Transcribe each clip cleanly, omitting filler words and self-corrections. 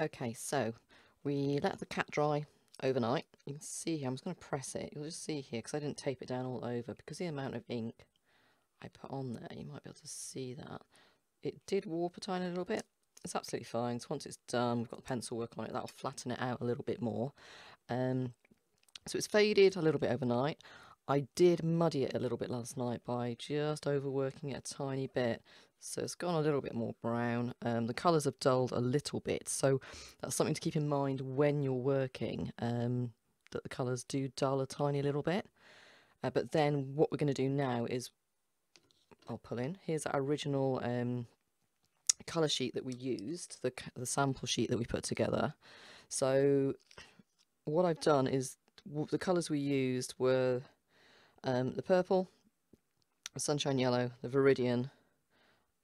Okay, so we let the cat dry overnight. You can see here, I'm just going to press it. You'll just see here, because I didn't tape it down all over, because the amount of ink I put on there, you might be able to see that. It did warp a tiny little bit. It's absolutely fine. So once it's done, we've got the pencil work on it, that'll flatten it out a little bit more. So it's faded a little bit overnight. I did muddy it a little bit last night by just overworking it a tiny bit. So it's gone a little bit more brown. The colours have dulled a little bit. So that's something to keep in mind when you're working, that the colours do dull a tiny little bit. But then what we're going to do now is, I'll pull in, here's our original colour sheet that we used, the sample sheet that we put together. So what I've done is, the colours we used were the purple, the sunshine yellow, the viridian,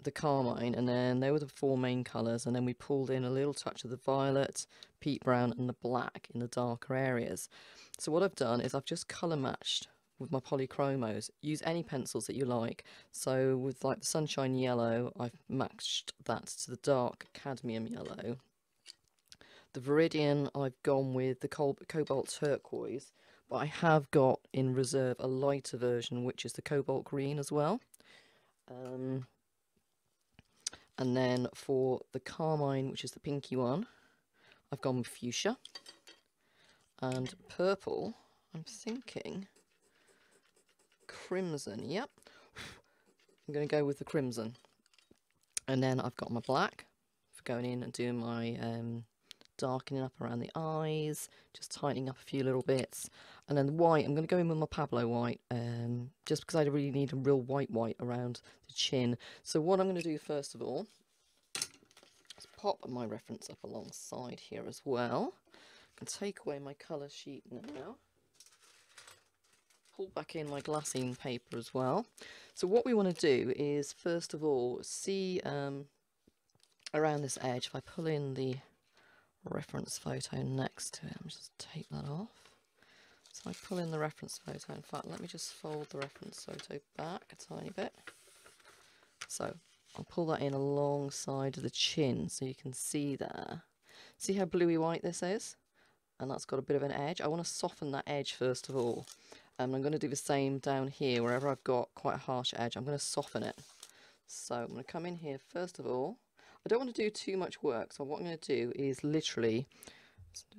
the carmine, and then they were the four main colours, and then we pulled in a little touch of the violet, peat brown and the black in the darker areas. So what I've done is I've just colour matched with my polychromos. Use any pencils that you like. So with like the sunshine yellow, I've matched that to the dark cadmium yellow. The viridian, I've gone with the cobalt turquoise, but I have got in reserve a lighter version, which is the cobalt green as well. And then for the carmine, which is the pinky one, I've gone with fuchsia. And purple, I'm thinking crimson. Yep, I'm going to go with the crimson. And then I've got my black for going in and doing my darkening up around the eyes, just tightening up a few little bits. And then the white, I'm going to go in with my Pablo white, just because I really need a real white around the chin. So what I'm going to do first of all is pop my reference up alongside here as well. I can take away my colour sheet now. Pull back in my glassine paper as well. So what we want to do is first of all see around this edge. If I pull in the reference photo next to it, I'll just take that off. So I pull in the reference photo. In fact, let me just fold the reference photo back a tiny bit. So I'll pull that in alongside the chin so you can see there. See how bluey white this is? And that's got a bit of an edge. I want to soften that edge first of all. And I'm going to do the same down here. Wherever I've got quite a harsh edge, I'm going to soften it. So I'm going to come in here first of all. I don't want to do too much work, so what I'm going to do is literally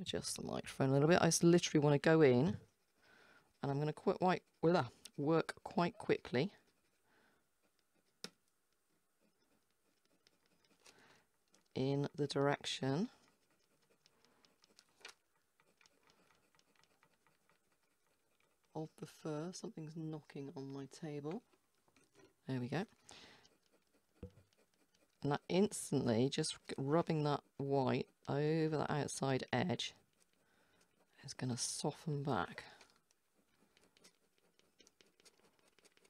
adjust the microphone a little bit. I just literally want to go in, and I'm going to work quite quickly. In the direction of the fur. Something's knocking on my table. There we go. And that instantly, just rubbing that white over the outside edge, is going to soften back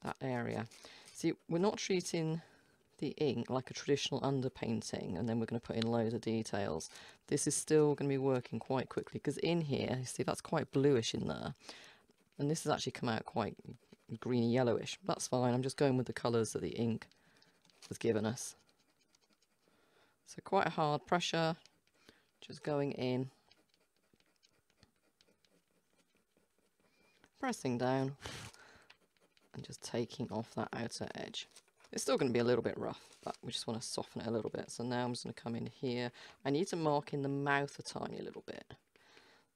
that area. See, we're not treating the ink like a traditional underpainting and then we're going to put in loads of details. This is still going to be working quite quickly, because in here, you see that's quite bluish in there, and this has actually come out quite greeny yellowish. That's fine, I'm just going with the colours that the ink has given us. So quite a hard pressure, just going in, pressing down and just taking off that outer edge. It's still going to be a little bit rough, but we just want to soften it a little bit. So now I'm just going to come in here. I need to mark in the mouth a tiny little bit.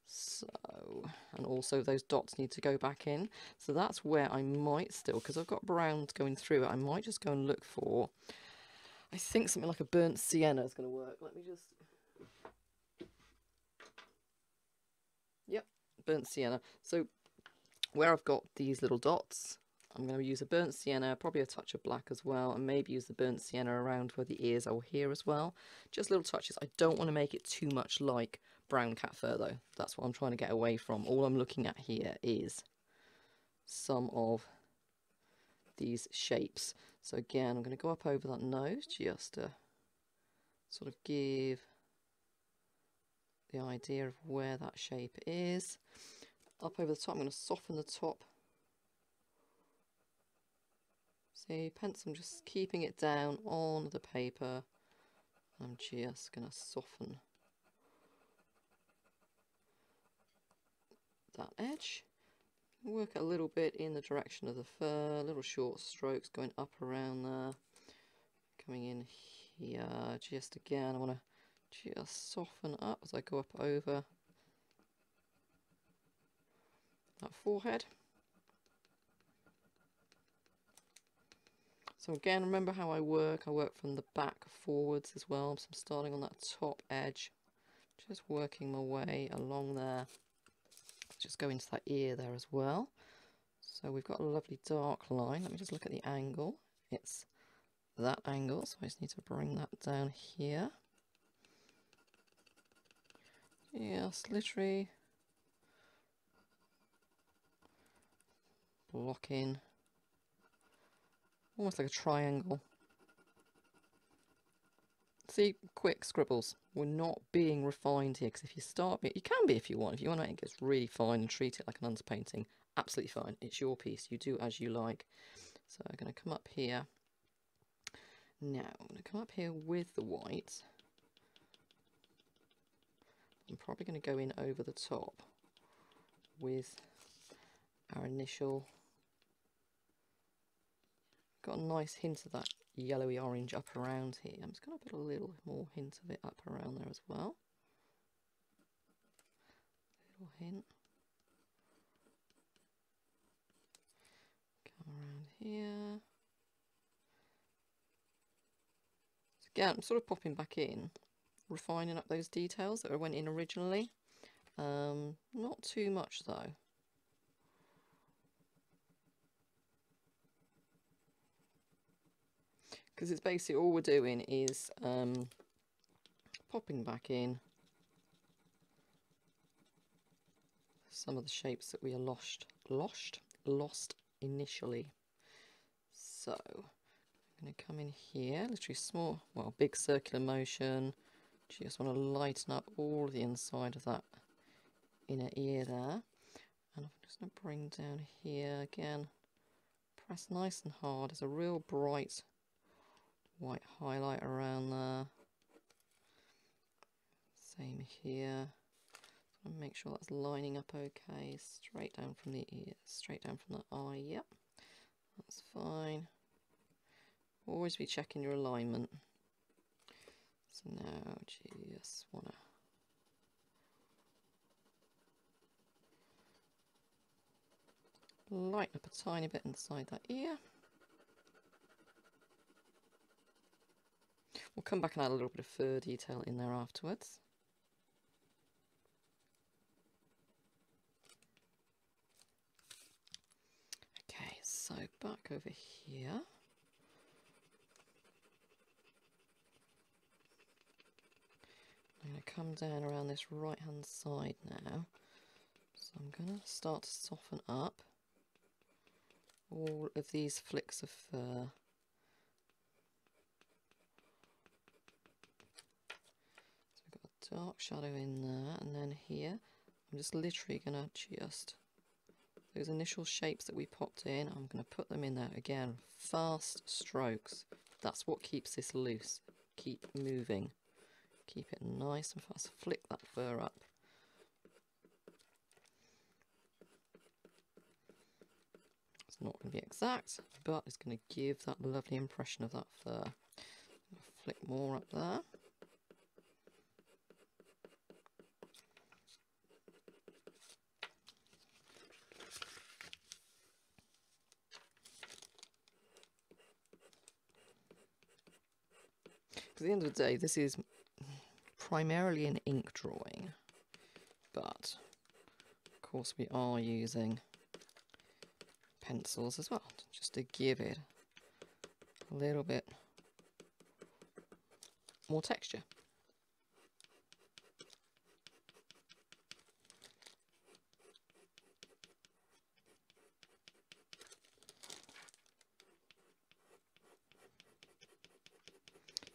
So, and also those dots need to go back in. So that's where I might still, because I've got browns going through it, I might just go and look for, I think something like a burnt sienna is going to work. Let me just, yep, burnt sienna. So where I've got these little dots, I'm going to use a burnt sienna, probably a touch of black as well, and maybe use the burnt sienna around where the ears are here as well. Just little touches. I don't want to make it too much like brown cat fur though. That's what I'm trying to get away from. All I'm looking at here is some of these shapes. So again, I'm going to go up over that nose just to sort of give the idea of where that shape is. Up over the top, I'm going to soften the top. See, pencil, I'm just keeping it down on the paper. I'm just going to soften that edge. Work a little bit in the direction of the fur, little short strokes going up around there, coming in here. Just again, I want to just soften up as I go up over that forehead. So again, remember how I work from the back forwards as well. So I'm starting on that top edge, just working my way along there. Just go into that ear there as well. So we've got a lovely dark line. Let me just look at the angle. It's that angle, so I just need to bring that down here. Just literally blocking, almost like a triangle. See, quick scribbles. We're not being refined here, because if you start, you can be if you want. If you want to make it really fine and treat it like an underpainting, absolutely fine. It's your piece. You do as you like. So I'm going to come up here. Now, I'm going to come up here with the white. I'm probably going to go in over the top with our initial. Got a nice hint of that yellowy orange up around here. I'm just going to put a little more hint of it up around there as well. Little hint. Come around here. So again, I'm sort of popping back in, refining up those details that went in originally. Not too much though. Because it's basically all we're doing is popping back in some of the shapes that we are lost initially. So I'm going to come in here, literally small, well, big circular motion. Just want to lighten up all the inside of that inner ear there. And I'm just going to bring down here again, press nice and hard. There's a real bright white highlight around there. Same here. Make sure that's lining up okay. Straight down from the ear, straight down from the eye. Yep, that's fine. Always be checking your alignment. So now just want to lighten up a tiny bit inside that ear. We'll come back and add a little bit of fur detail in there afterwards. Okay, so back over here. I'm going to come down around this right hand side now. So I'm going to start to soften up all of these flicks of fur. So we've got a dark shadow in there, and then here I'm just literally going to those initial shapes that we popped in, I'm going to put them in there again, fast strokes. That's what keeps this loose. Keep moving. Keep it nice and fast. Flick that fur up. It's not going to be exact, but it's going to give that lovely impression of that fur. Flick more up there. Because at the end of the day, this is primarily an ink drawing, but of course we are using pencils as well, just to give it a little bit more texture.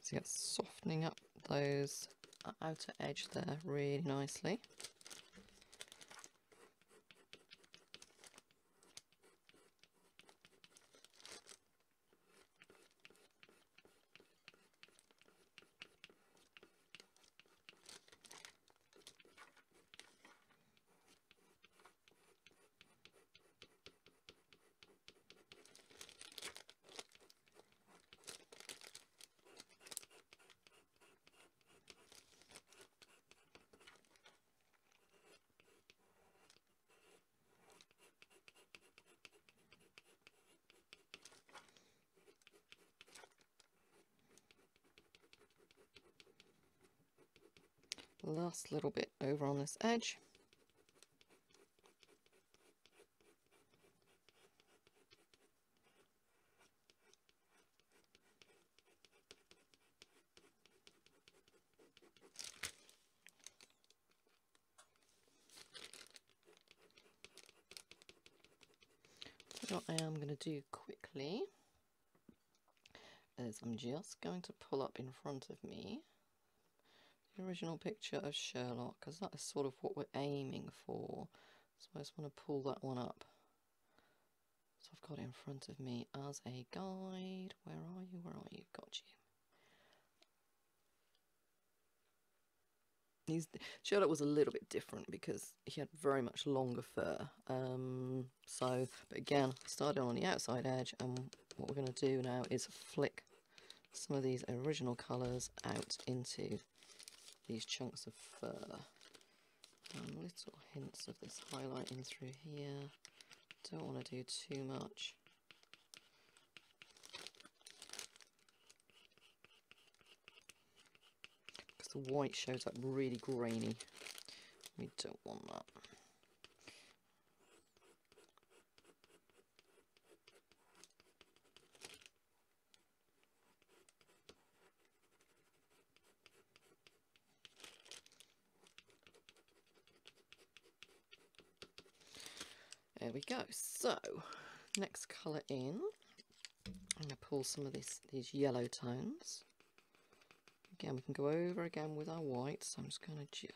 So it's softening up those outer edge there really nicely. Last little bit over on this edge. What I am going to do quickly is I'm just going to pull up in front of me the original picture of Sherlock, because that is sort of what we're aiming for. So I just want to pull that one up. So I've got it in front of me as a guide. Where are you? Where are you? Got you. Sherlock was a little bit different because he had very much longer fur. But again, started on the outside edge, and what we're going to do now is flick some of these original colours out into these chunks of fur. Little hints of this highlighting through here. Don't want to do too much. Because the white shows up really grainy. We don't want that. There we go. So, next colour in, I'm going to pull some of these yellow tones. Again, we can go over again with our white, so I'm just going to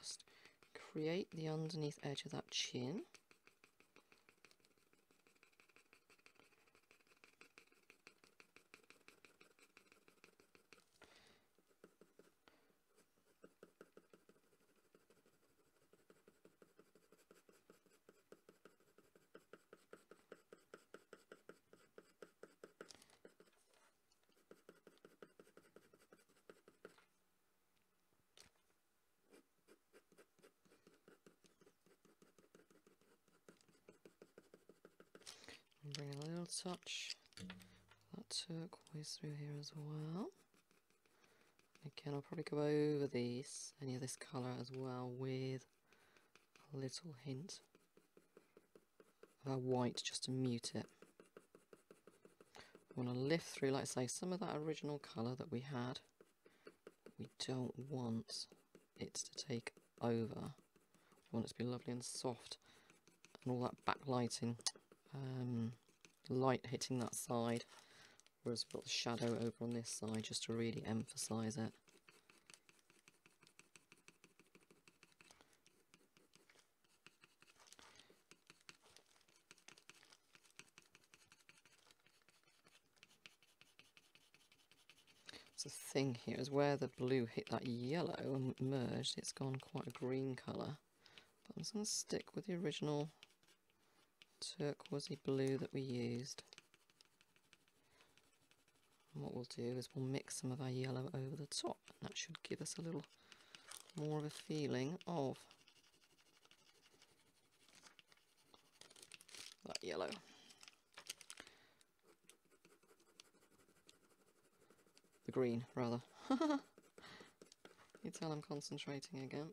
create the underneath edge of that chin. Bring a little touch of that turquoise through here as well. Again, I'll probably go over any of this colour as well with a little hint of our white just to mute it. I want to lift through, like I say, some of that original colour that we had. We don't want it to take over. We want it to be lovely and soft, and all that backlighting. Light hitting that side, whereas we've got the shadow over on this side just to really emphasise it. So the thing here is where the blue hit that yellow and merged, it's gone quite a green colour. But I'm just going to stick with the original turquoisey blue that we used. And what we'll do is we'll mix some of our yellow over the top, and that should give us a little more of a feeling of that yellow. The green, rather. You tell I'm concentrating again.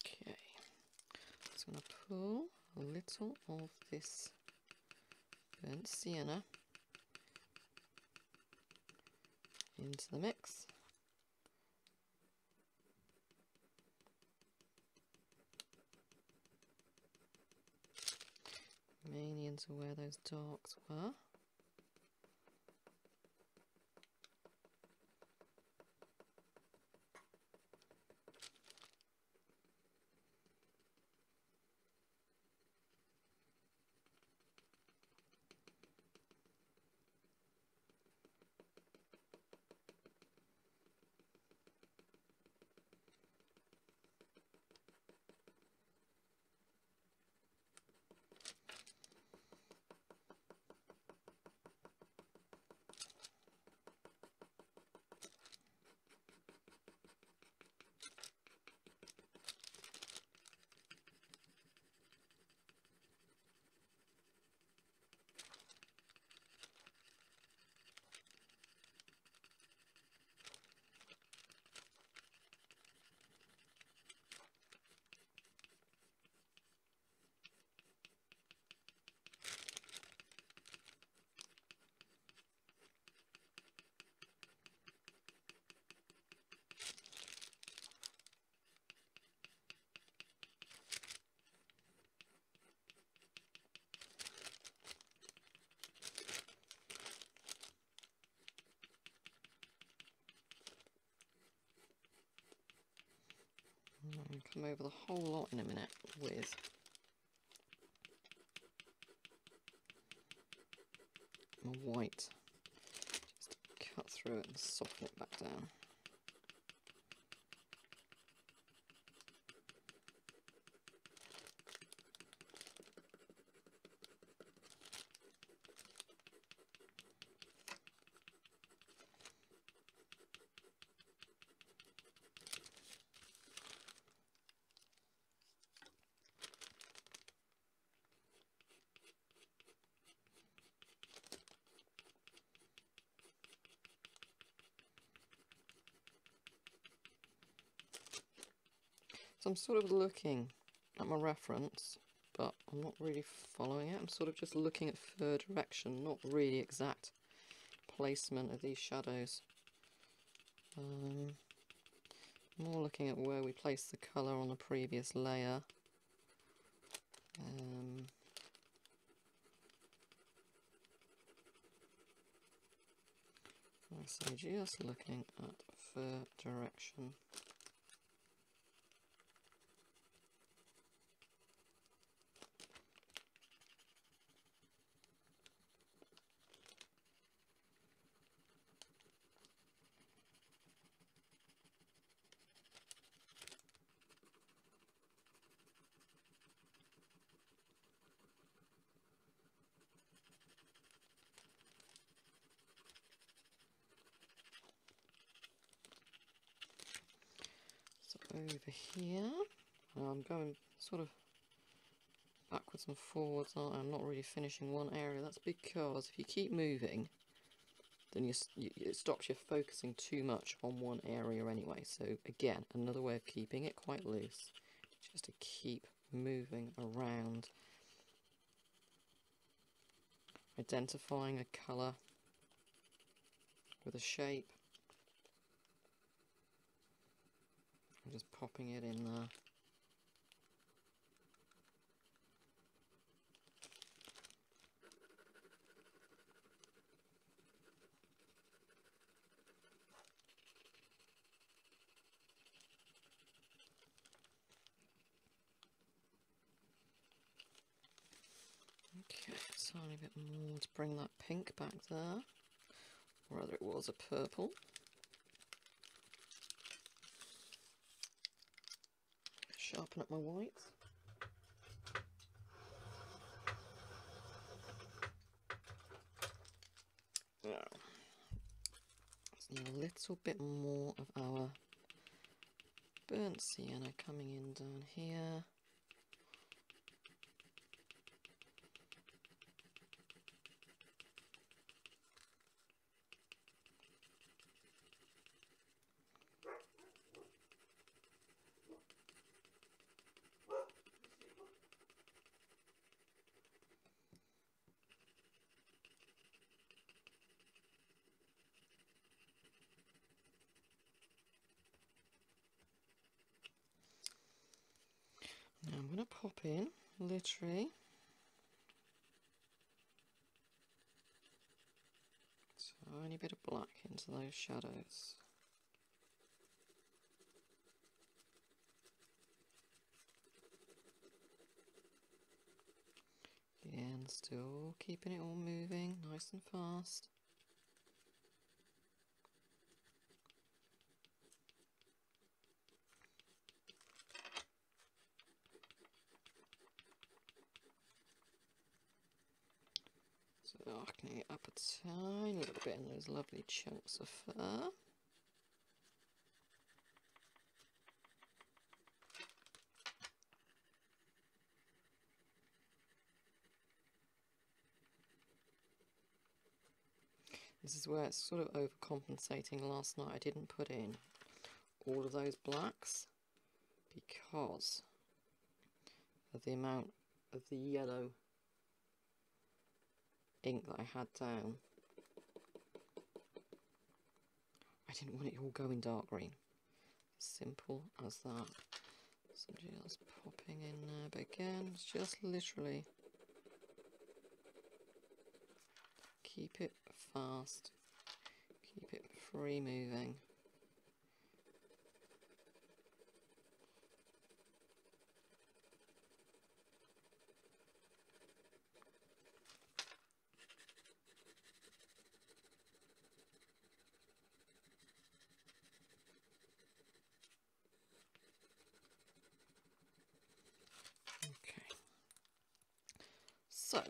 Okay, just going to pull a little of this burnt sienna into the mix. Mainly into where those darks were. And come over the whole lot in a minute with my white. Just cut through it and soften it back down. So I'm sort of looking at my reference, but I'm not really following it. I'm sort of just looking at fur direction, not really exact placement of these shadows. More looking at where we placed the colour on the previous layer. So just looking at fur direction. So over here, I'm going sort of backwards and forwards, aren't I? I'm not really finishing one area. That's because if you keep moving, then it stops you focusing too much on one area anyway. So again, another way of keeping it quite loose, just to keep moving around, identifying a colour with a shape, and just popping it in there. Okay, a tiny bit more to bring that pink back there, or rather it was a purple. Sharpen up my white. Now, a little bit more of our burnt sienna coming in down here. Now I'm going to pop in, literally, a tiny bit of black into those shadows. Again, still keeping it all moving, nice and fast. So darkening it up a tiny little bit in those lovely chunks of fur. This is where it's sort of overcompensating. Last night I didn't put in all of those blacks because of the amount of the yellow ink that I had down. I didn't want it all going dark green. Simple as that. So just popping in there, but again, it's just literally keep it fast, keep it free moving. So,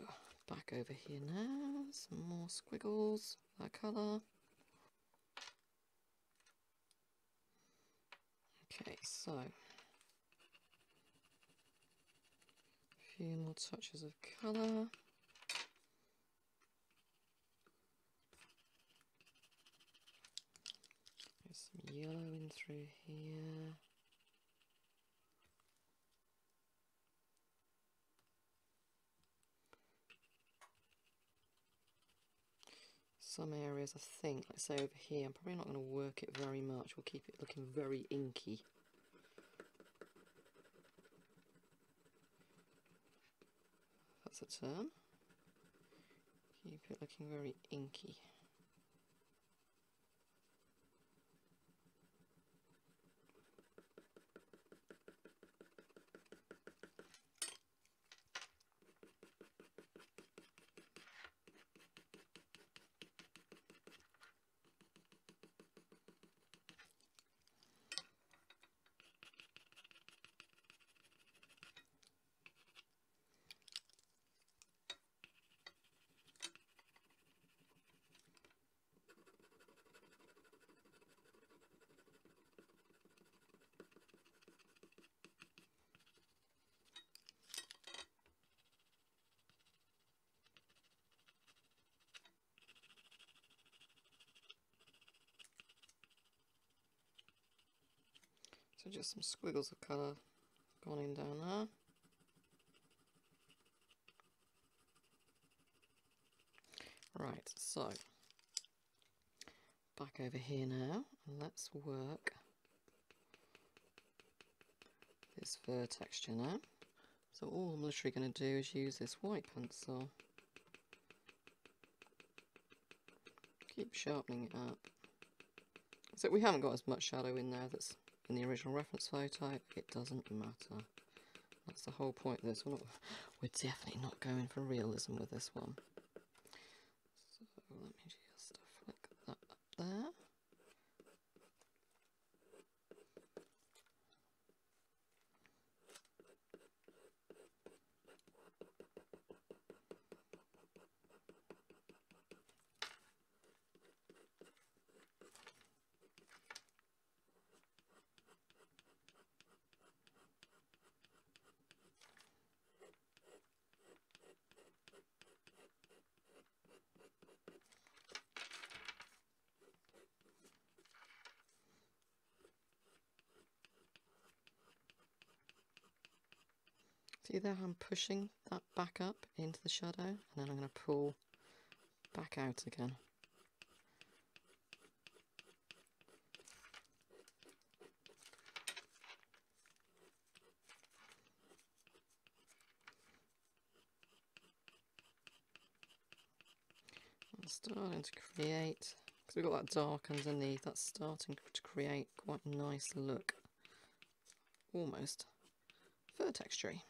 back over here now, some more squiggles, that colour. Okay, so a few more touches of colour. There's some yellow in through here. Some areas, I think, let's say over here, I'm probably not going to work it very much. We'll keep it looking very inky. That's a term. Keep it looking very inky. So just some squiggles of colour gone in down there. Right, so back over here now, and let's work this fur texture now. So all I'm literally going to do is use this white pencil, keep sharpening it up. So we haven't got as much shadow in there that's in the original reference photo, it doesn't matter. That's the whole point of this. We're definitely not going for realism with this one. So let me just flick that up there. See there, I'm pushing that back up into the shadow, and then I'm going to pull back out again. I'm starting to create, because we've got that dark underneath, that's starting to create quite a nice look, almost fur texture-y.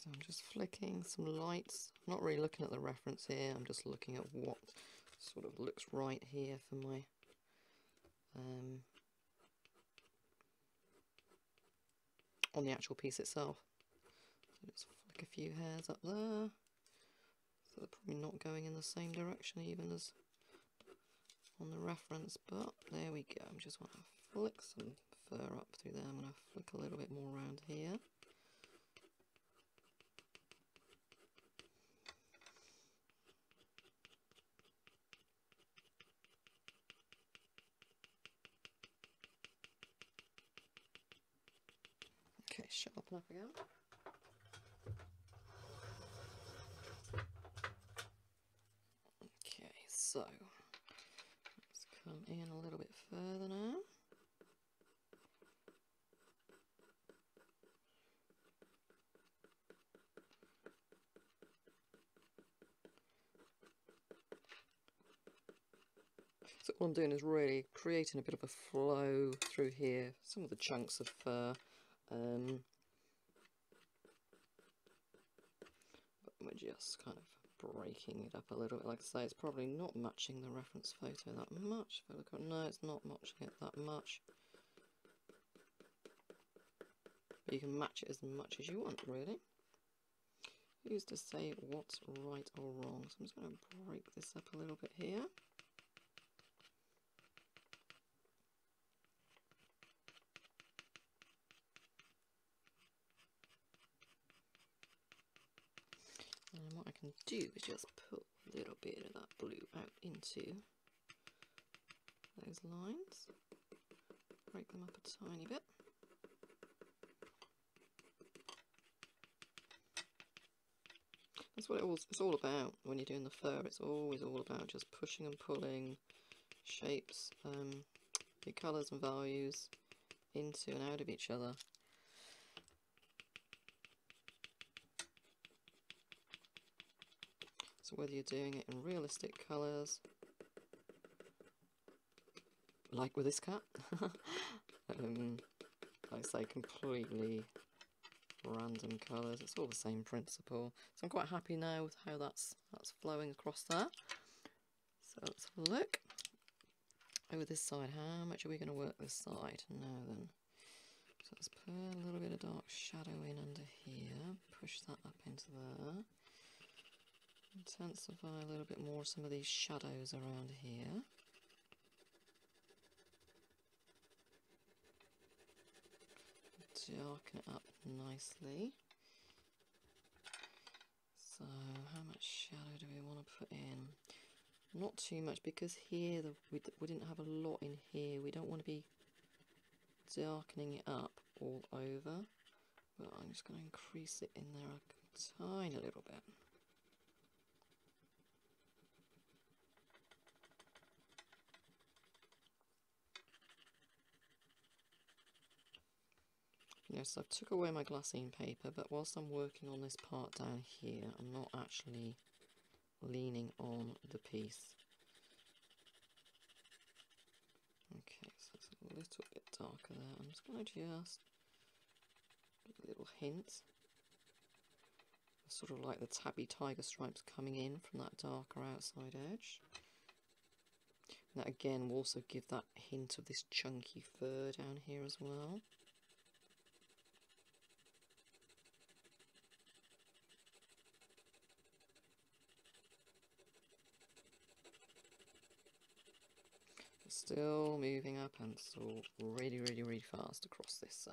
So I'm just flicking some lights. I'm not really looking at the reference here, I'm just looking at what sort of looks right here for my on the actual piece itself. So just flick a few hairs up there. So they're probably not going in the same direction even as on the reference, but there we go. I just want to flick some fur up through there. I'm going to flick a little bit more around here. Okay, sharpen up again. Okay, so let's come in a little bit further now. So all I'm doing is really creating a bit of a flow through here, some of the chunks of fur. But we're just kind of breaking it up a little bit. Like I say, it's probably not matching the reference photo that much. If I look at, no, it's not matching it that much. But you can match it as much as you want, really. Who's to say what's right or wrong? So I'm just going to break this up a little bit here. And what I can do is just put a little bit of that blue out into those lines. Break them up a tiny bit. That's what it's all about when you're doing the fur. It's always all about just pushing and pulling shapes, your colours and values into and out of each other. So whether you're doing it in realistic colours, like with this cat, like I say, completely random colours, it's all the same principle. So I'm quite happy now with how that's flowing across there. So let's have a look. Over this side, how much are we going to work this side? Now then, so let's put a little bit of dark shadow in under here, push that up into there. Intensify a little bit more some of these shadows around here. Darken it up nicely. So how much shadow do we want to put in? Not too much, because here we didn't have a lot in here. We don't want to be darkening it up all over, but I'm just going to increase it in there a tiny little bit. Yes, I've took away my glassine paper, but whilst I'm working on this part down here, I'm not actually leaning on the piece. Okay, so it's a little bit darker there. I'm just going to give a little hint, sort of like the tabby tiger stripes coming in from that darker outside edge. And that again will also give that hint of this chunky fur down here as well. Still moving our pencil really, really, really fast across this,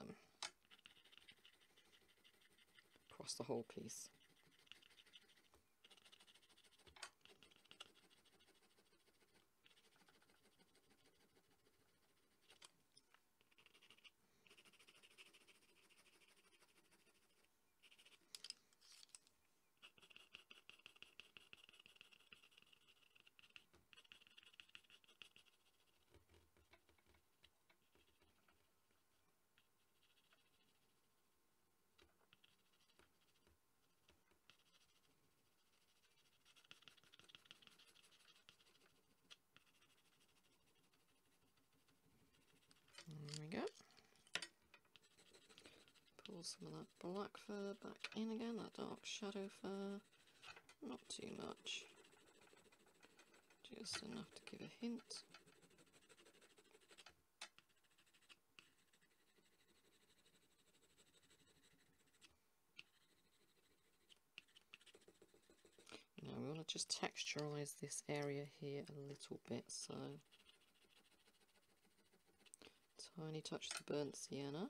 across the whole piece. There we go. Pull some of that black fur back in again, that dark shadow fur. Not too much, just enough to give a hint. Now we want to just texturise this area here a little bit, so tiny touch of the burnt sienna.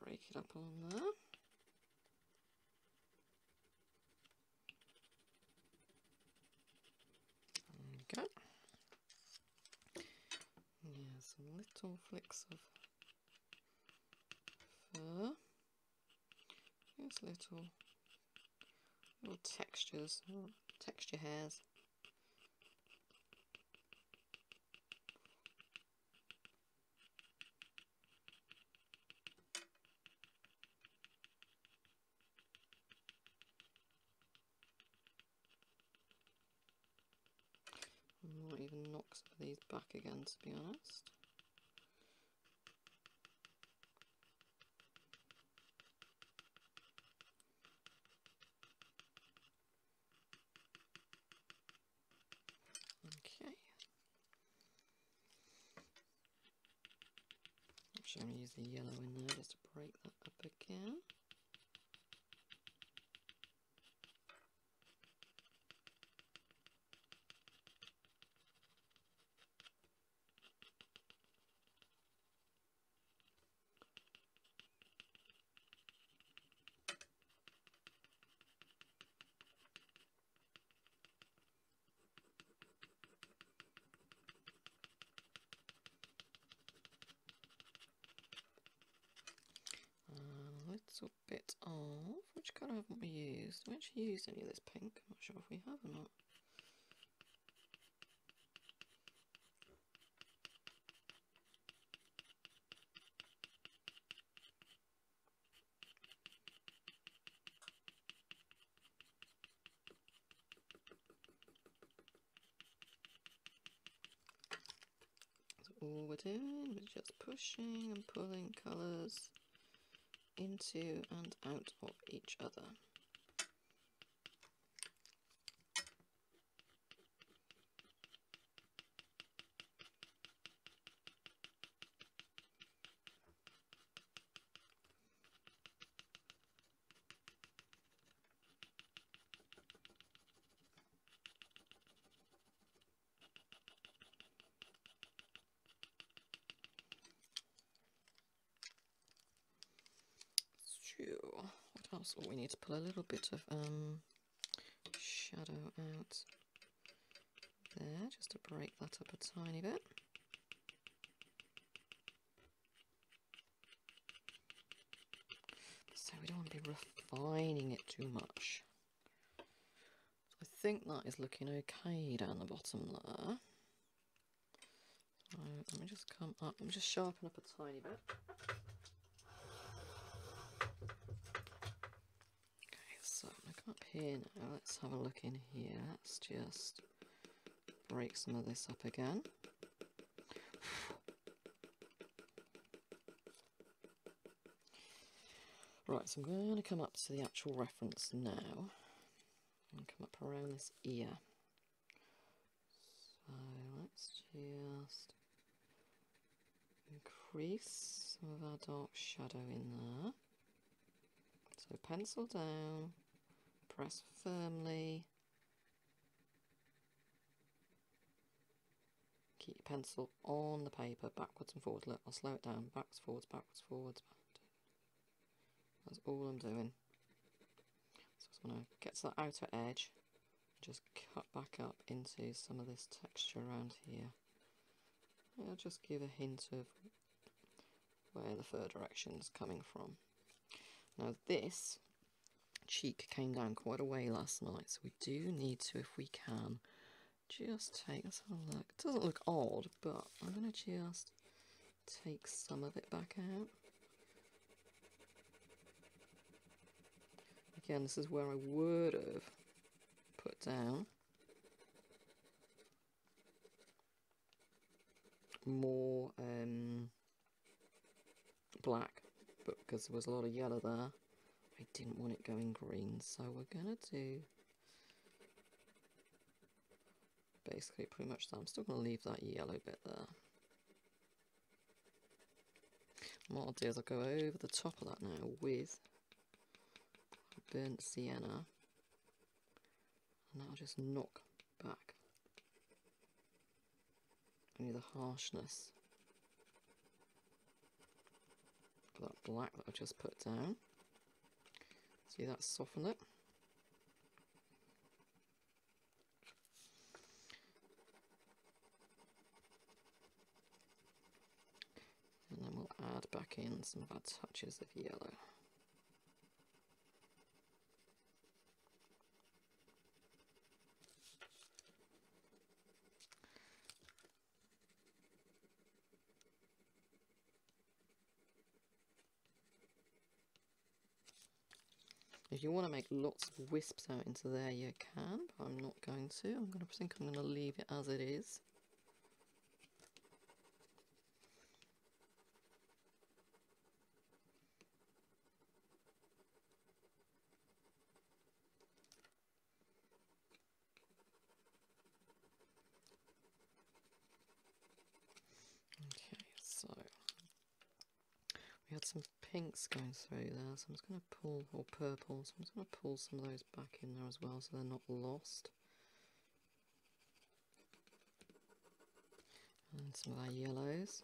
Break it up along there. There we go. Yeah, some little flicks of fur. Just little textures, texture hairs. might even knock some of these back again, to be honest. Okay. Actually, I'm going to use the yellow in there just to break that up again. A little bit of, which colour haven't we used? Have we actually used any of this pink? I'm not sure if we have or not. So all we're doing is just pushing and pulling colours into and out of each other. What else? Oh, we need to pull a little bit of shadow out there, just to break that up a tiny bit. So we don't want to be refining it too much. I think that is looking okay down the bottom there. So let me just come up and just sharpen up a tiny bit. So I'm going to come up here now, let's have a look in here, let's just break some of this up again. Right, so I'm going to come up to the actual reference now, and come up around this ear. So let's just increase some of our dark shadow in there. So pencil down, press firmly, keep your pencil on the paper, backwards and forwards. Look, I'll slow it down, backwards, forwards, backwards, forwards. That's all I'm doing. So I just want to get to that outer edge, just cut back up into some of this texture around here. I'll just give a hint of where the fur direction is coming from. Now this cheek came down quite a way last night, so we do need to, if we can, just take, let's have a look. It doesn't look odd, but I'm going to just take some of it back out. Again, this is where I would have put down more black, but because there was a lot of yellow there, I didn't want it going green, so we're going to do basically pretty much that. I'm still going to leave that yellow bit there. And what I'll do is I'll go over the top of that now with burnt sienna, and that'll just knock back any of the harshness of that black that I've just put down. See, that softened it. And then we'll add back in some of our touches of yellow. If you want to make lots of wisps out into there, you can, but I'm not going to. I think I'm going to leave it as it is. Okay, so we had some pinks going through there, so I'm just going to pull, or purple, so I'm just going to pull some of those back in there as well so they're not lost. And some of our yellows.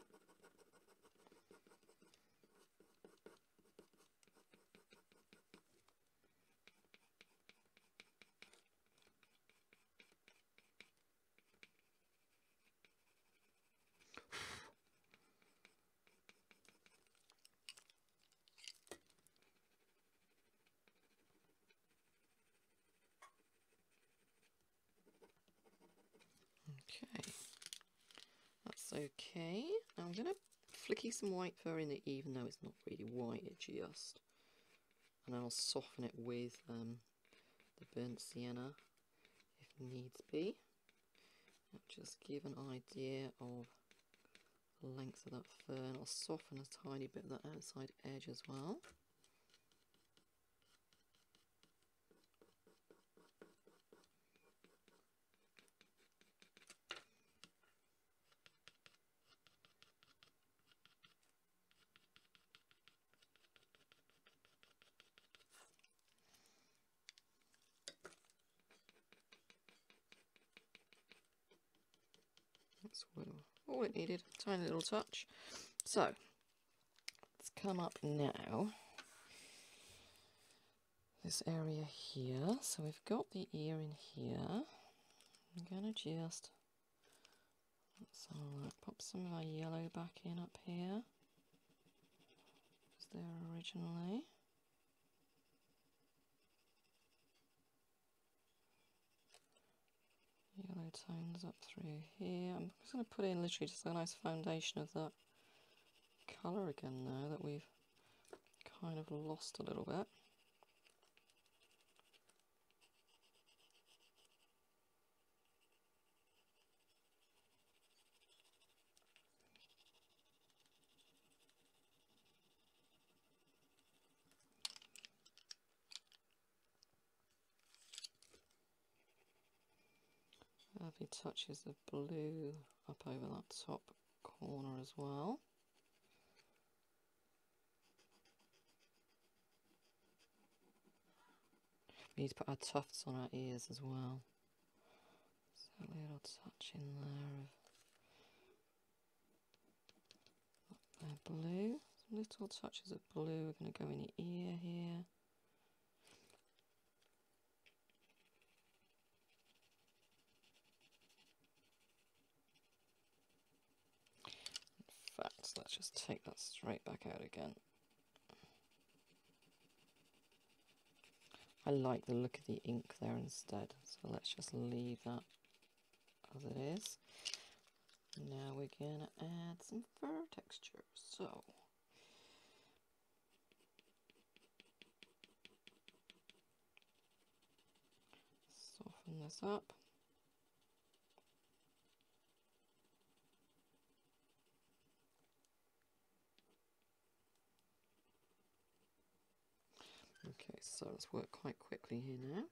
Okay, that's okay. Now I'm going to flicky some white fur in it, even though it's not really white, it's just. And then I'll soften it with the burnt sienna if needs be. That'll just give an idea of the length of that fur, and I'll soften a tiny bit of that outside edge as well. That's all it needed, tiny little touch. So, let's come up now, this area here. So we've got the ear in here. I'm going to just, let's have a look, pop some of our yellow back in up here. Was there originally. Yellow tones up through here. I'm just going to put in literally just a nice foundation of that colour again now that we've kind of lost a little bit. Lovely touches of blue up over that top corner as well. We need to put our tufts on our ears as well. So a little touch in there of blue. Some little touches of blue are going to go in the ear here. In fact, let's just take that straight back out again. I like the look of the ink there instead, so let's just leave that as it is. Now we're going to add some fur texture. So, soften this up. Okay, so let's work quite quickly here now.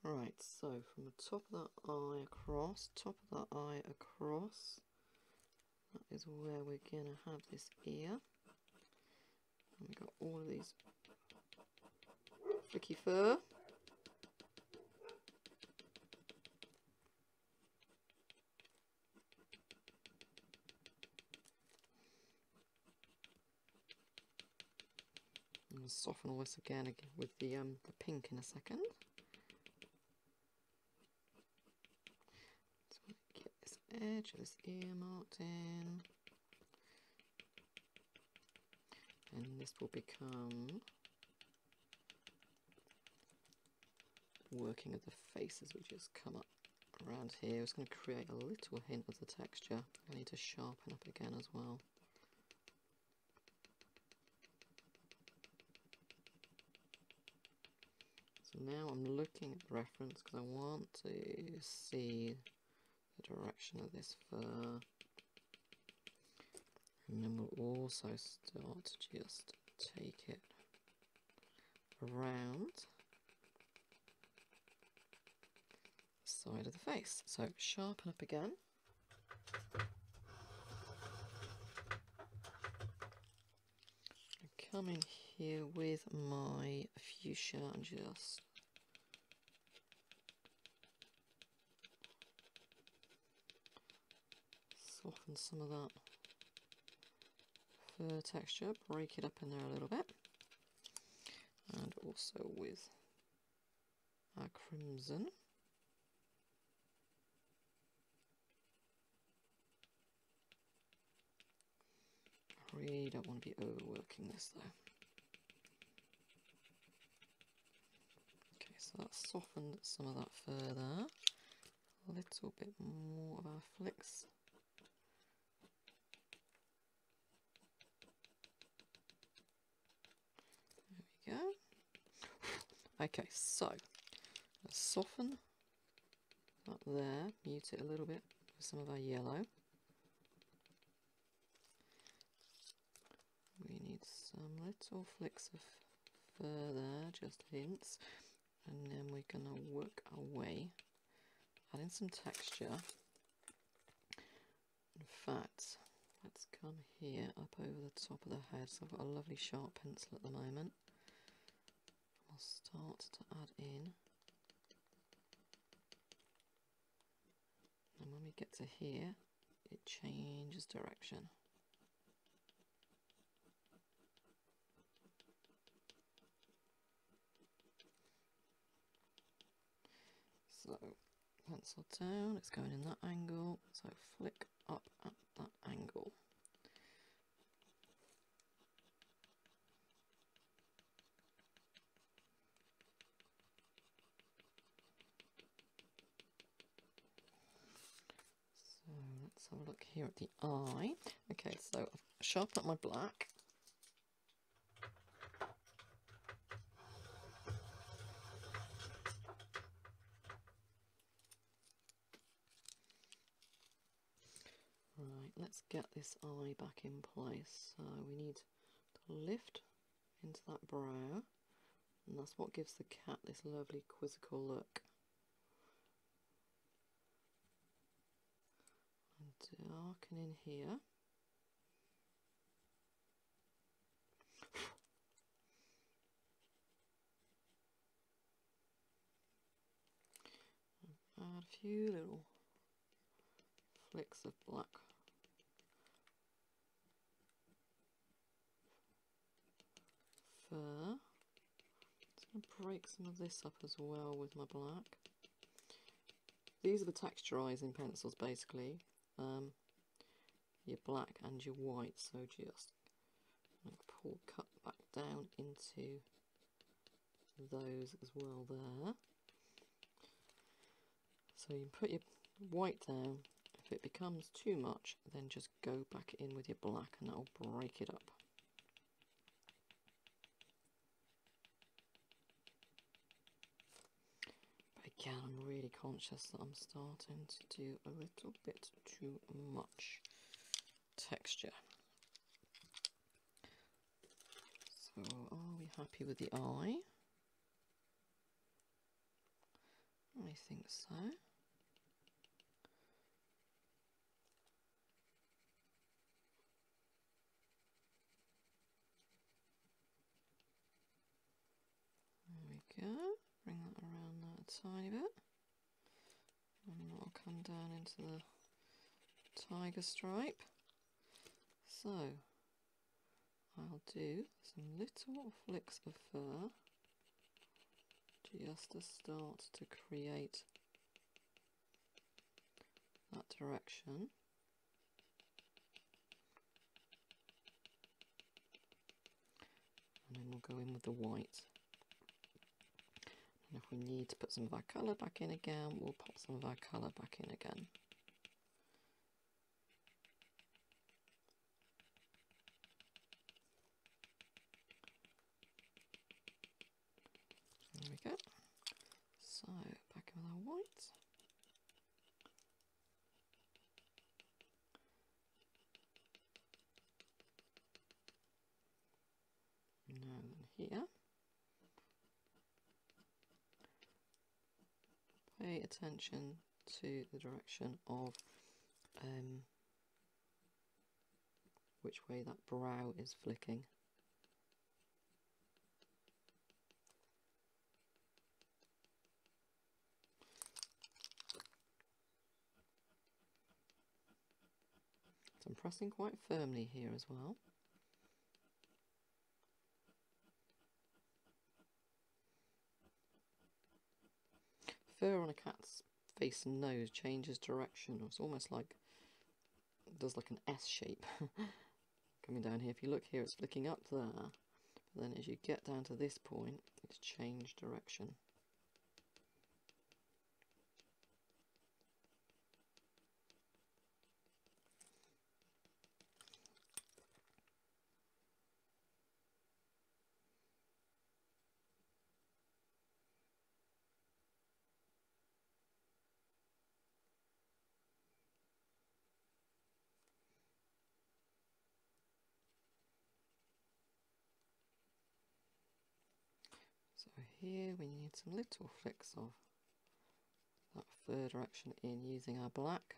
Right, so from the top of that eye across, that is where we're going to have this ear. And we've got all of these flicky fur. I'll soften all this again with the pink in a second. So get this edge of this ear marked in, and this will become working of the faces, which just come up around here. It's going to create a little hint of the texture. I need to sharpen up again as well. So now I'm looking at the reference because I want to see the direction of this fur. And then we'll also start to just take it around the side of the face. So sharpen up again. I come in here with my fuchsia and just soften some of that fur texture, break it up in there a little bit, and also with our crimson. I really don't want to be overworking this though. Okay, so that's softened some of that fur there. A little bit more of our flicks. There we go. Okay, so let's soften that there, mute it a little bit with some of our yellow. We need some little flicks of fur there, just hints, and then we're going to work our way, adding some texture. In fact, let's come here up over the top of the head. So I've got a lovely sharp pencil at the moment. I'll start to add in, and when we get to here, it changes direction. So pencil down, it's going in that angle, so flick up at that angle. So let's have a look here at the eye. Okay, so I've sharpened up my black. Right, let's get this eye back in place. So we need to lift into that brow, and that's what gives the cat this lovely quizzical look. And darken in here. Add a few little flicks of black fur. Just going to break some of this up as well with my black. These are the texturizing pencils basically, your black and your white, so just cut back down into those as well there. So you can put your white down. If it becomes too much, then just go back in with your black and that will break it up. But again, I'm really conscious that I'm starting to do a little bit too much texture. So are we happy with the eye? I think so. There we go. Bring that around that a tiny bit. And that'll come down into the tiger stripe. So I'll do some little flicks of fur just to start to create that direction. And then we'll go in with the white. And if we need to put some of our colour back in again, we'll pop some of our colour back in again. There we go. So, back in with our white. Now then here, pay attention to the direction of which way that brow is flicking. So I'm pressing quite firmly here as well. Fur on a cat's face and nose changes direction. It's almost like it does like an S shape coming down here. If you look here, it's flicking up there, but then as you get down to this point, it's changed direction. So here we need some little flicks of that fur direction in using our black.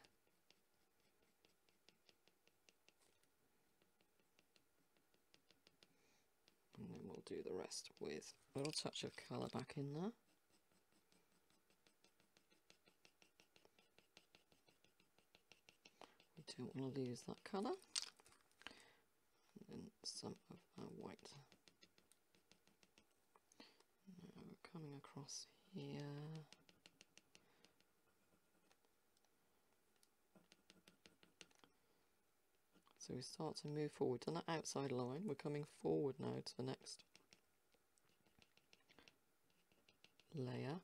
And then we'll do the rest with a little touch of colour back in there. We don't want to lose that colour. And then some of our white. Now we're coming across here. So we start to move forward on that outside line. We're coming forward now to the next layer.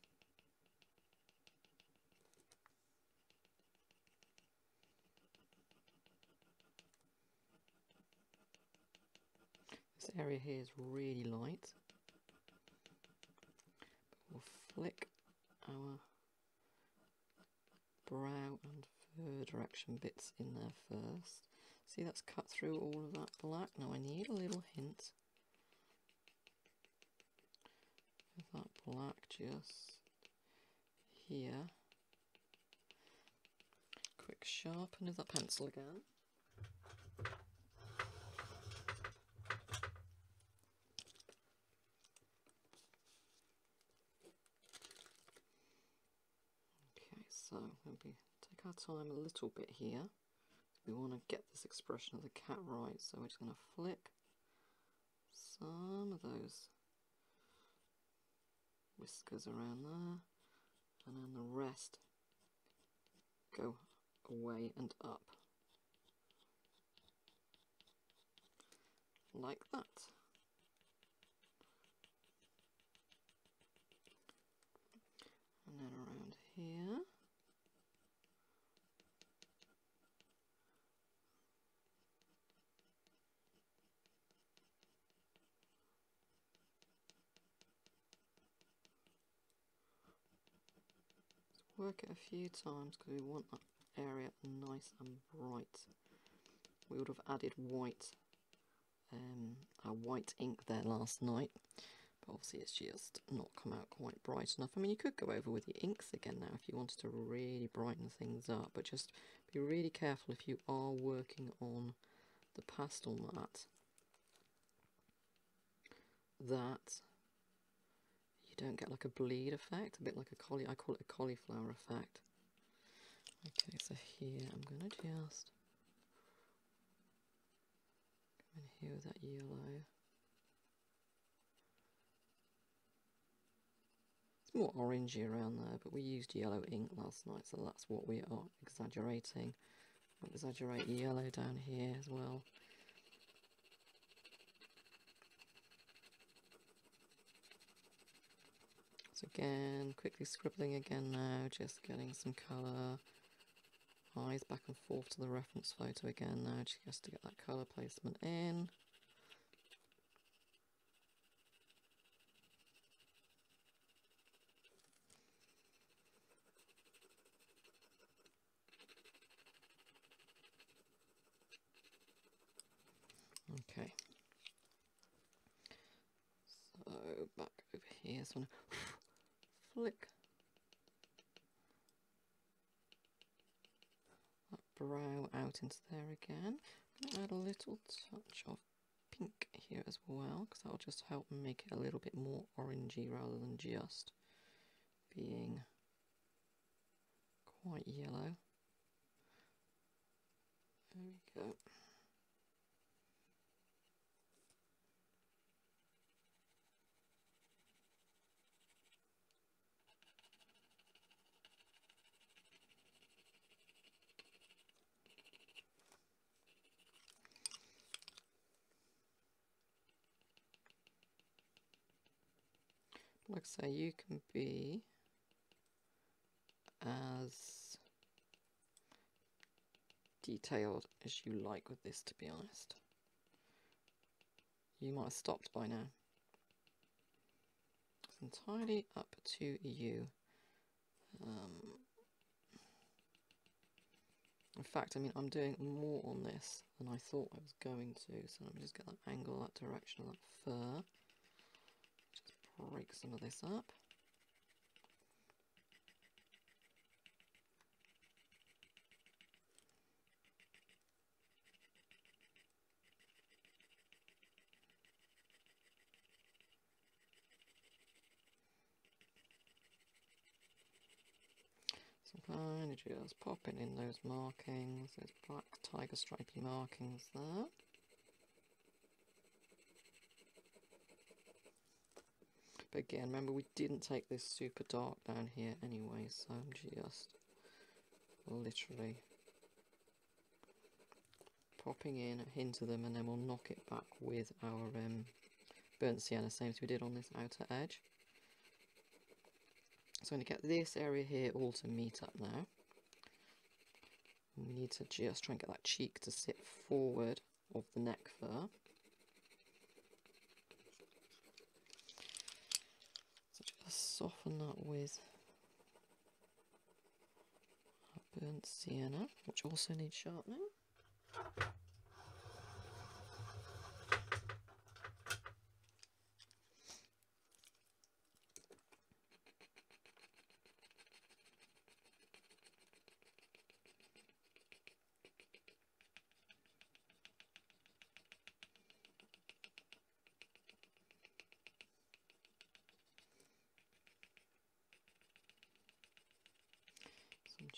This area here is really light. But we'll flick our brow and fur direction bits in there first. See, that's cut through all of that black. Now I need a little hint of that black just here. Quick sharpen of that pencil again. Okay, so maybe take our time a little bit here. We want to get this expression of the cat right, so we're just going to flick some of those whiskers around there, and then the rest go away and up, like that. And then around here. Work it a few times because we want that area nice and bright. We would have added white, our white ink there last night, but obviously it's just not come out quite bright enough. I mean, you could go over with your inks again now if you wanted to really brighten things up, but just be really careful if you are working on the pastel mat that you don't get like a bleed effect, a bit like I call it a cauliflower effect. Okay, so here I'm going to just And here with that yellow. It's more orangey around there, but we used yellow ink last night, so that's what we are exaggerating. We'll exaggerate yellow down here as well. So again, quickly scribbling again now, just getting some colour. Eyes back and forth to the reference photo again now, just to get that colour placement in. Okay. So back over here, so I'm gonna flick that brow out into there again. I'm going to add a little touch of pink here as well, because that'll just help make it a little bit more orangey rather than just being quite yellow. There we go. Like I say, you can be as detailed as you like with this, to be honest. You might have stopped by now. It's entirely up to you. In fact, I mean, I'm doing more on this than I thought I was going to, so let me just get that angle, that direction of that fur. Just break some of this up. So I'm kind of just popping in those markings, those black tiger stripy markings there. But again, remember we didn't take this super dark down here anyway, so I'm just literally popping in a hint of them, and then we'll knock it back with our burnt sienna, same as we did on this outer edge. So I'm going to get this area here all to meet up now. And we need to just try and get that cheek to sit forward of the neck fur. So just soften that with burnt sienna, which also needs sharpening.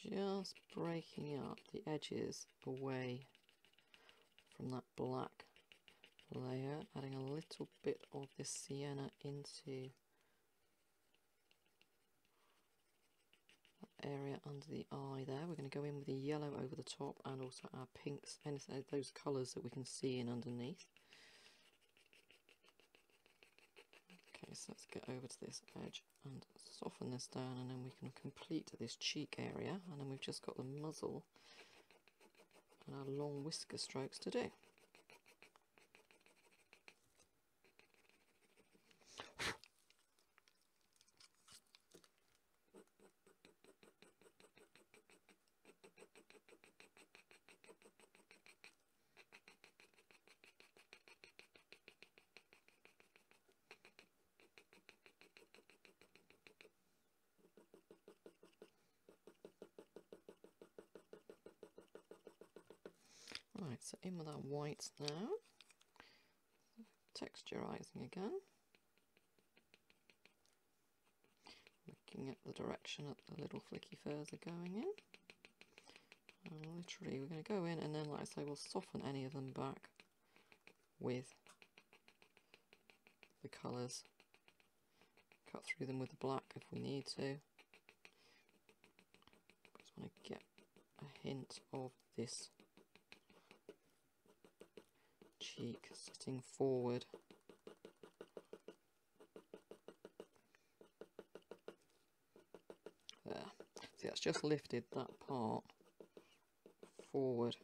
Just breaking up the edges away from that black layer, adding a little bit of this sienna into that area under the eye there. We're going to go in with the yellow over the top and also our pinks, and those colours that we can see in underneath. Okay, so let's get over to this edge and soften this down, and then we can complete this cheek area, and then we've just got the muzzle and our long whisker strokes to do. Right, so in with our whites now, texturizing again, looking at the direction that the little flicky furs are going in, and literally we're going to go in, and then like I say, we'll soften any of them back with the colours. Cut through them with the black if we need to. Just want to get a hint of this cheek sitting forward. There. See, that's just lifted that part forward.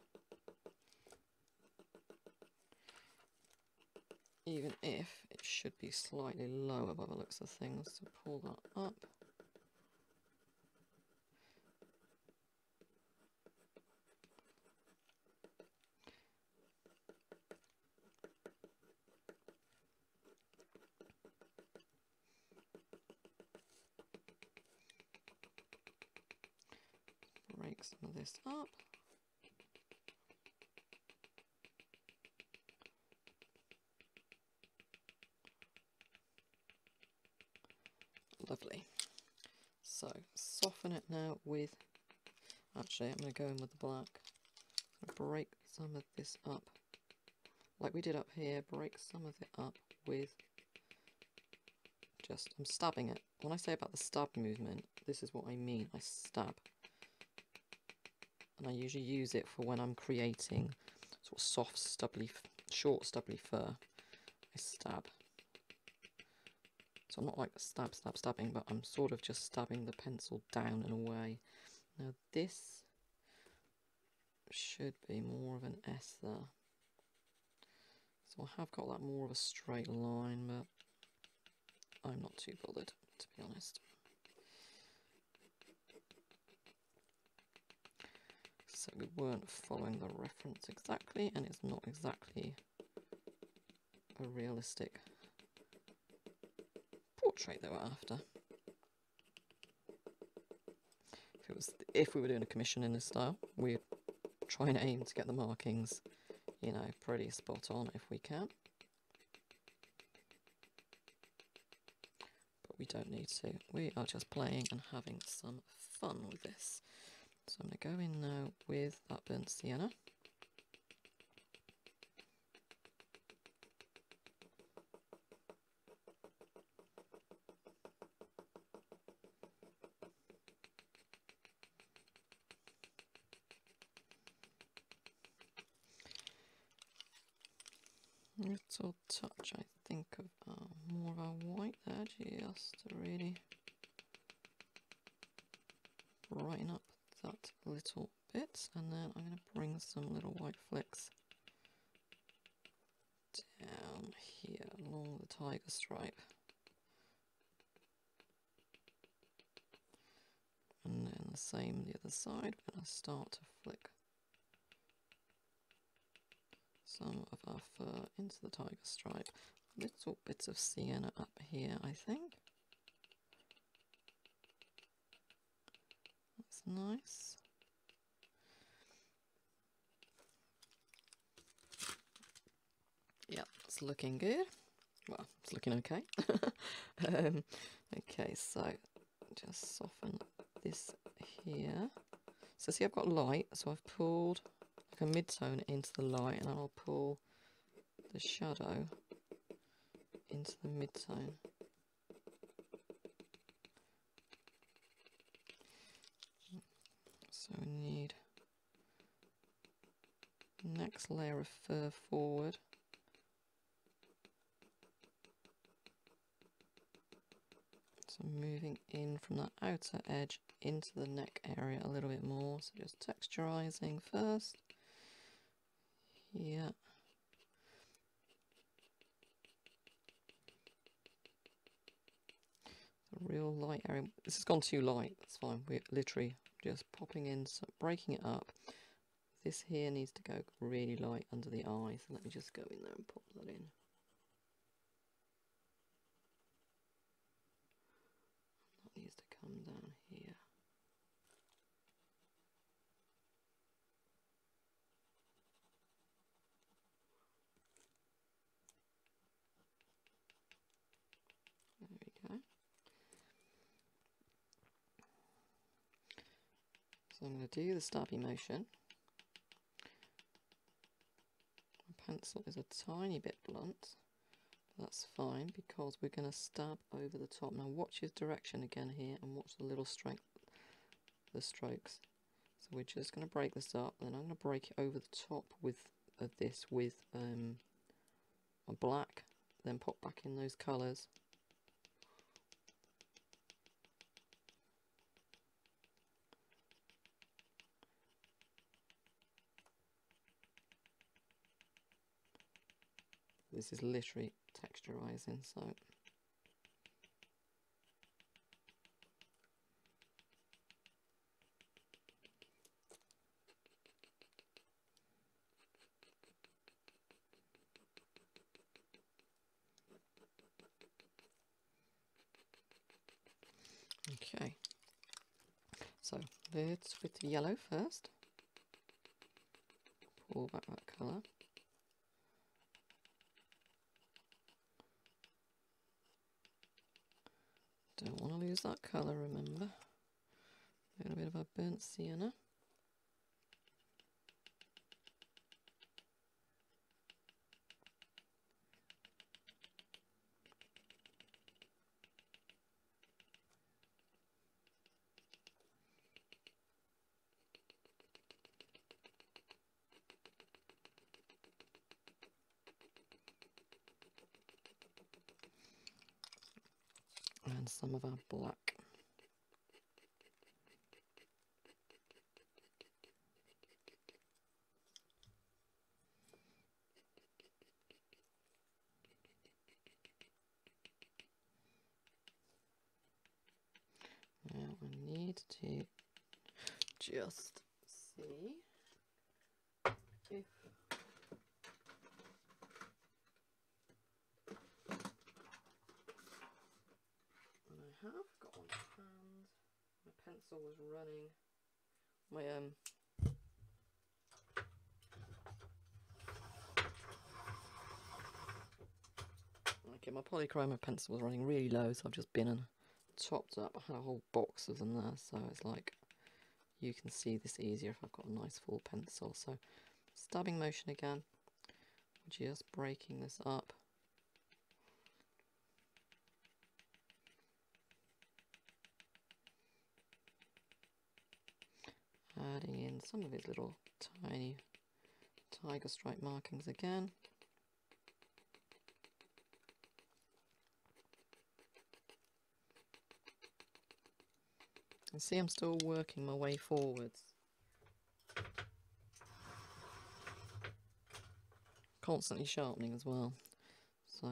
Even if it should be slightly lower by the looks of things, so pull that up. Break some of this up. Lovely. So soften it now with, actually I'm going to go in with the black. Break some of this up like we did up here. Break some of it up with just, I'm stabbing it. When I say about the stab movement, this is what I mean. I stab, and I usually use it for when I'm creating sort of soft stubbly, short stubbly fur. I stab. So I'm not like stabbing, but I'm sort of just stabbing the pencil down and away. Now this should be more of an S there. So I have got that more of a straight line, but I'm not too bothered, to be honest. So we weren't following the reference exactly, and it's not exactly a realistic portrait they were after. If we were doing a commission in this style, we'd try and aim to get the markings, you know, pretty spot on if we can. But we don't need to. We are just playing and having some fun with this. So I'm going to go in now with that burnt sienna. Little touch, I think, of more of our white there, just to really brighten up that little bit. And then I'm going to bring some little white flecks down here along the tiger stripe. And then the same the other side, we're going to start to flick some of our fur into the tiger stripe. Little bits of sienna up here, I think. That's nice. Yeah, it's looking good. Well, it's looking okay. Okay, so just soften this here. So see, I've got light, so I've pulled like a mid-tone into the light, and I'll pull the shadow into the mid-tone. So we need next layer of fur forward. So moving in from that outer edge into the neck area a little bit more. So just texturizing first. Here. The real light area. This has gone too light. That's fine. We're literally just popping in, so breaking it up. This here needs to go really light under the eye. So let me just go in there and pop that in. That needs to come down here. There we go. So I'm going to do the stabby motion. My pencil is a tiny bit blunt. That's fine because we're going to stab over the top. Now watch his direction again here and watch the little strokes. So we're just going to break this up, then I'm going to break it over the top with this with a black, then pop back in those colours. This is literally texturising, so okay. So let's with the yellow first. Pull back that colour. Don't want to lose that colour, remember. A little bit of a burnt sienna. And some of our black. Now I need to just see if I have got one hand. My pencil was running. My okay, my polychroma pencil was running really low, so I've just been and topped up. I had a whole box of them there, so it's like you can see this easier if I've got a nice full pencil. So stabbing motion again, just breaking this up. Adding in some of his little tiny tiger stripe markings again. And see, I'm still working my way forwards. Constantly sharpening as well. So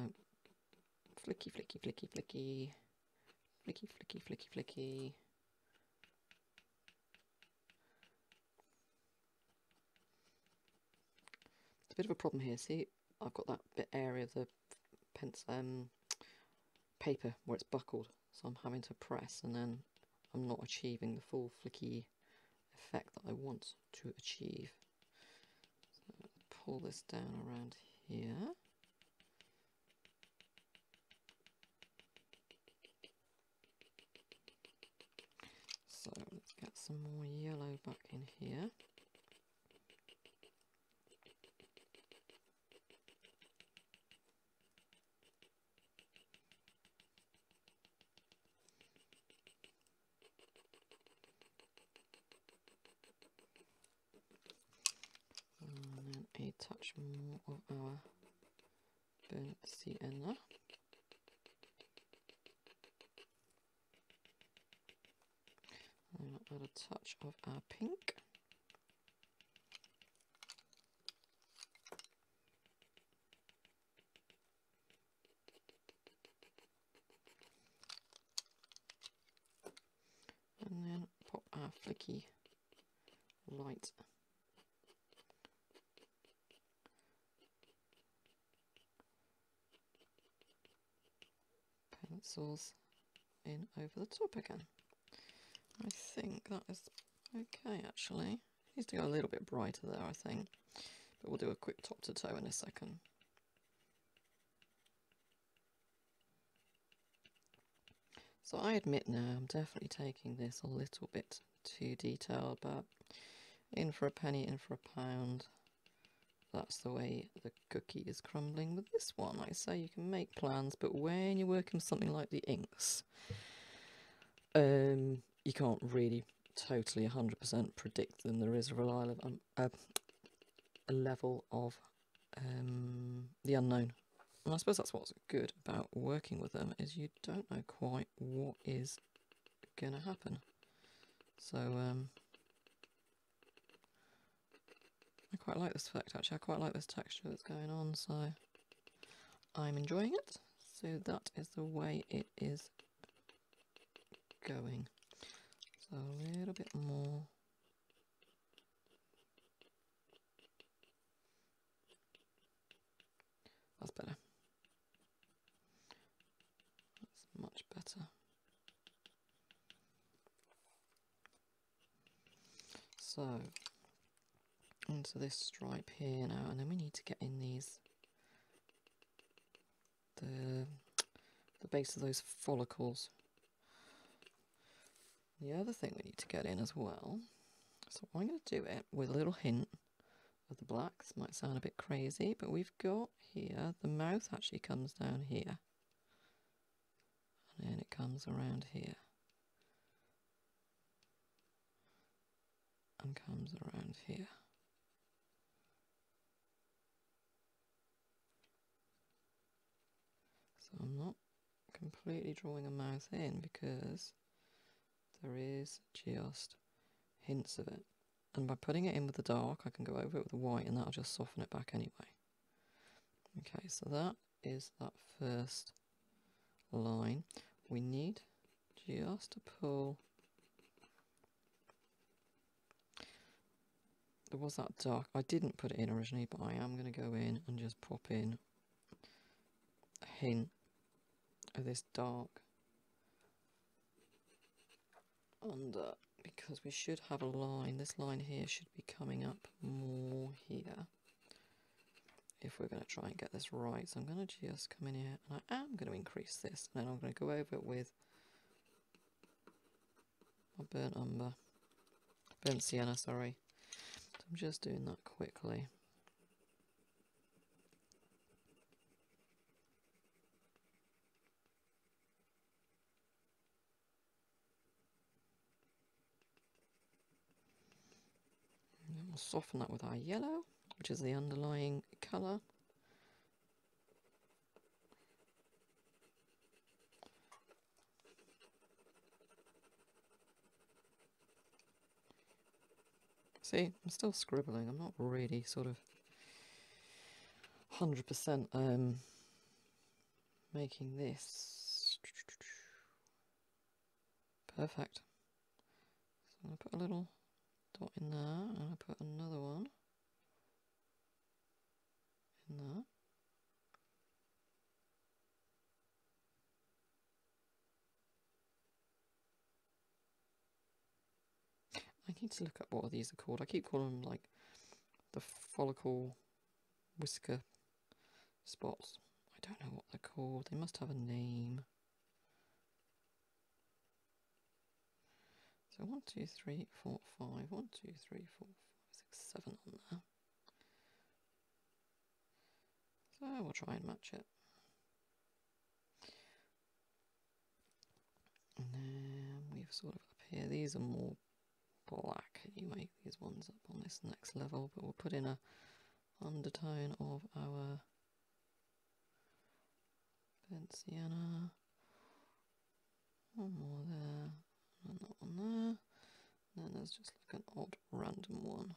flicky, flicky, flicky, flicky, flicky, flicky, flicky, flicky. It's a bit of a problem here. See, I've got that bit area of the paper where it's buckled, so I'm having to press, and then I'm not achieving the full flicky effect that I want to achieve. So pull this down around here. So let's get some more yellow back in here. And then a touch more of our burnt sienna. And I'll add a touch of our pink. And then pop our flicky light pencils in over the top again. I think that is okay actually. It needs to go a little bit brighter there, I think. But we'll do a quick top to toe in a second. So I admit now I'm definitely taking this a little bit too detailed, but in for a penny, in for a pound. that's the way the cookie is crumbling with this one. Like I say, you can make plans, but when you're working with something like the inks, you can't really totally 100% predict them. There is a reliable a level of the unknown. And I suppose that's what's good about working with them, is you don't know quite what is going to happen. So I quite like this effect actually. I quite like this texture that's going on, so I'm enjoying it. So that is the way it is going. So a little bit more. That's better. That's much better. So onto this stripe here now, and then we need to get in these the base of those follicles. The other thing we need to get in as well, so I'm going to do it with a little hint of the black. This might sound a bit crazy, but we've got here, the mouth actually comes down here, and then it comes around here, and comes around here. So I'm not completely drawing a mouth in because there is just hints of it. And by putting it in with the dark, I can go over it with the white and that'll just soften it back anyway. Okay, so that is that first line. We need just to pull. There was that dark. I didn't put it in originally, but I am going to go in and just pop in a hint of this dark under, because we should have a line. This line here should be coming up more here if we're going to try and get this right. So I'm going to just come in here and I am going to increase this, and then I'm going to go over it with my burnt sienna, sorry. So I'm just doing that quickly. And then we'll soften that with our yellow, which is the underlying colour. See, I'm still scribbling. I'm not really sort of 100% making this perfect. So I'm going to put a little dot in there, and I put another one in there. I need to look up what these are called. I keep calling them like the follicle whisker spots. I don't know what they're called. They must have a name. So 1, 2, 3, 4, 5. 1, 2, 3, 4, 5, 6, 7 on there. So we'll try and match it. And then we've sort of up here. These are more black anyway, these ones up on this next level, but we'll put in a undertone of our burnt sienna. One more there, and that one there. And then there's just like an odd random one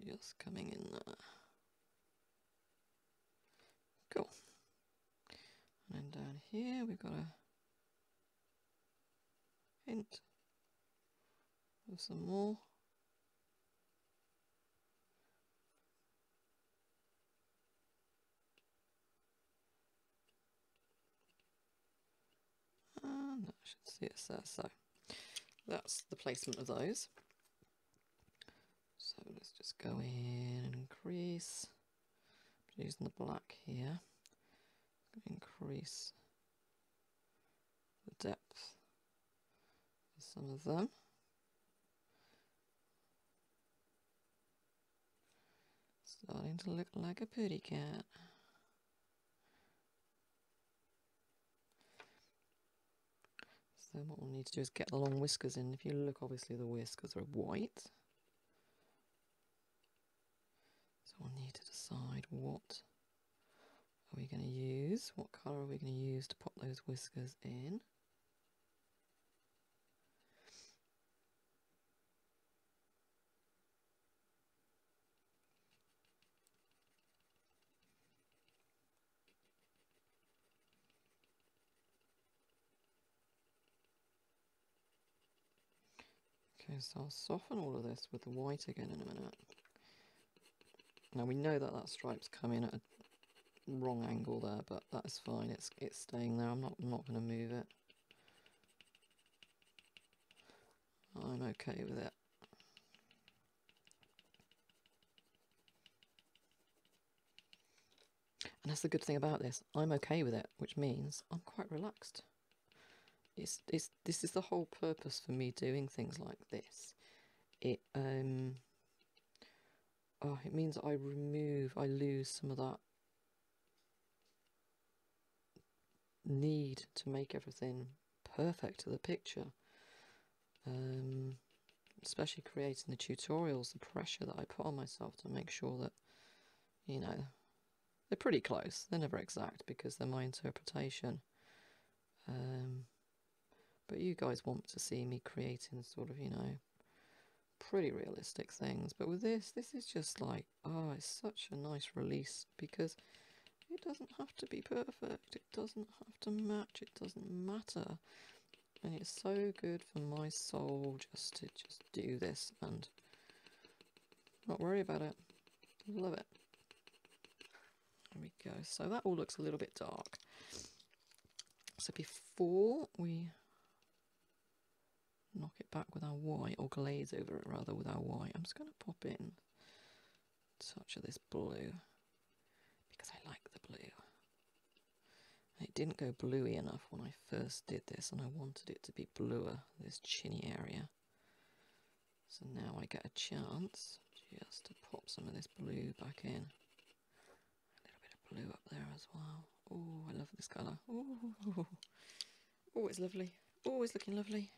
just coming in there. Cool. And then down here we've got a hint of some more. And I should see it there. So that's the placement of those. So let's just go in and increase. Using the black here, increase the depth of some of them. So Starting to look like a putty cat. So what we'll need to do is get the long whiskers in. If you look, obviously the whiskers are white. So we'll need to decide what are we going to use, what colour are we going to use to pop those whiskers in. Okay, so I'll soften all of this with the white again in a minute. Now we know that that stripe's coming at a wrong angle there, but that's fine. It's staying there. I'm not going to move it. I'm okay with it. And that's the good thing about this. I'm okay with it, which means I'm quite relaxed. This is the whole purpose for me doing things like this. It means I lose some of that need to make everything perfect to the picture. Especially creating the tutorials, the pressure that I put on myself to make sure that, you know, they're pretty close. They're never exact because they're my interpretation. But you guys want to see me creating sort of, you know, pretty realistic things. But with this is just like, oh, it's such a nice release because it doesn't have to be perfect. It doesn't have to match. It doesn't matter. And it's so good for my soul just to do this and not worry about it. Love it. There we go. So that all looks a little bit dark. So before we knock it back with our white, or glaze over it rather with our white, I'm just going to pop in a touch of this blue because I like the blue. It didn't go bluey enough when I first did this, and I wanted it to be bluer, this chinny area. So now I get a chance just to pop some of this blue back in. A little bit of blue up there as well. Oh, I love this colour. Oh, it's lovely. Oh, it's looking lovely.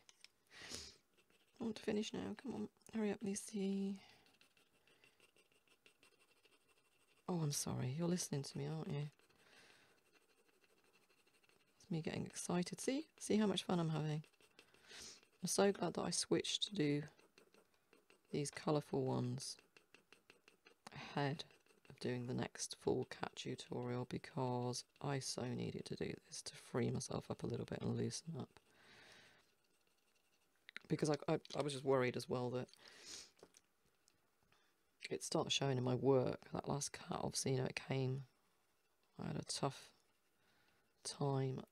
I want to finish now. Come on, hurry up, Lucy. Oh, I'm sorry. You're listening to me, aren't you? It's me getting excited. See how much fun I'm having. I'm so glad that I switched to do these colourful ones ahead of doing the next full cat tutorial because I so needed to do this to free myself up a little bit and loosen up. Because I was just worried as well that it starts showing in my work. That last cat, obviously, you know, I had a tough time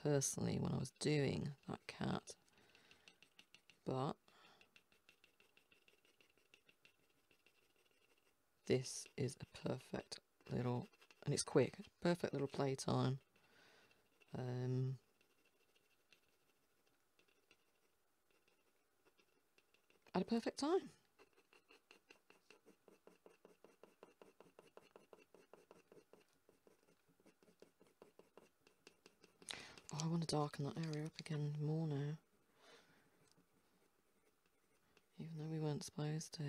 personally when I was doing that cat, but this is a perfect little, and it's quick, perfect little playtime. At a perfect time. Oh, I want to darken that area up again more now. Even though we weren't supposed to.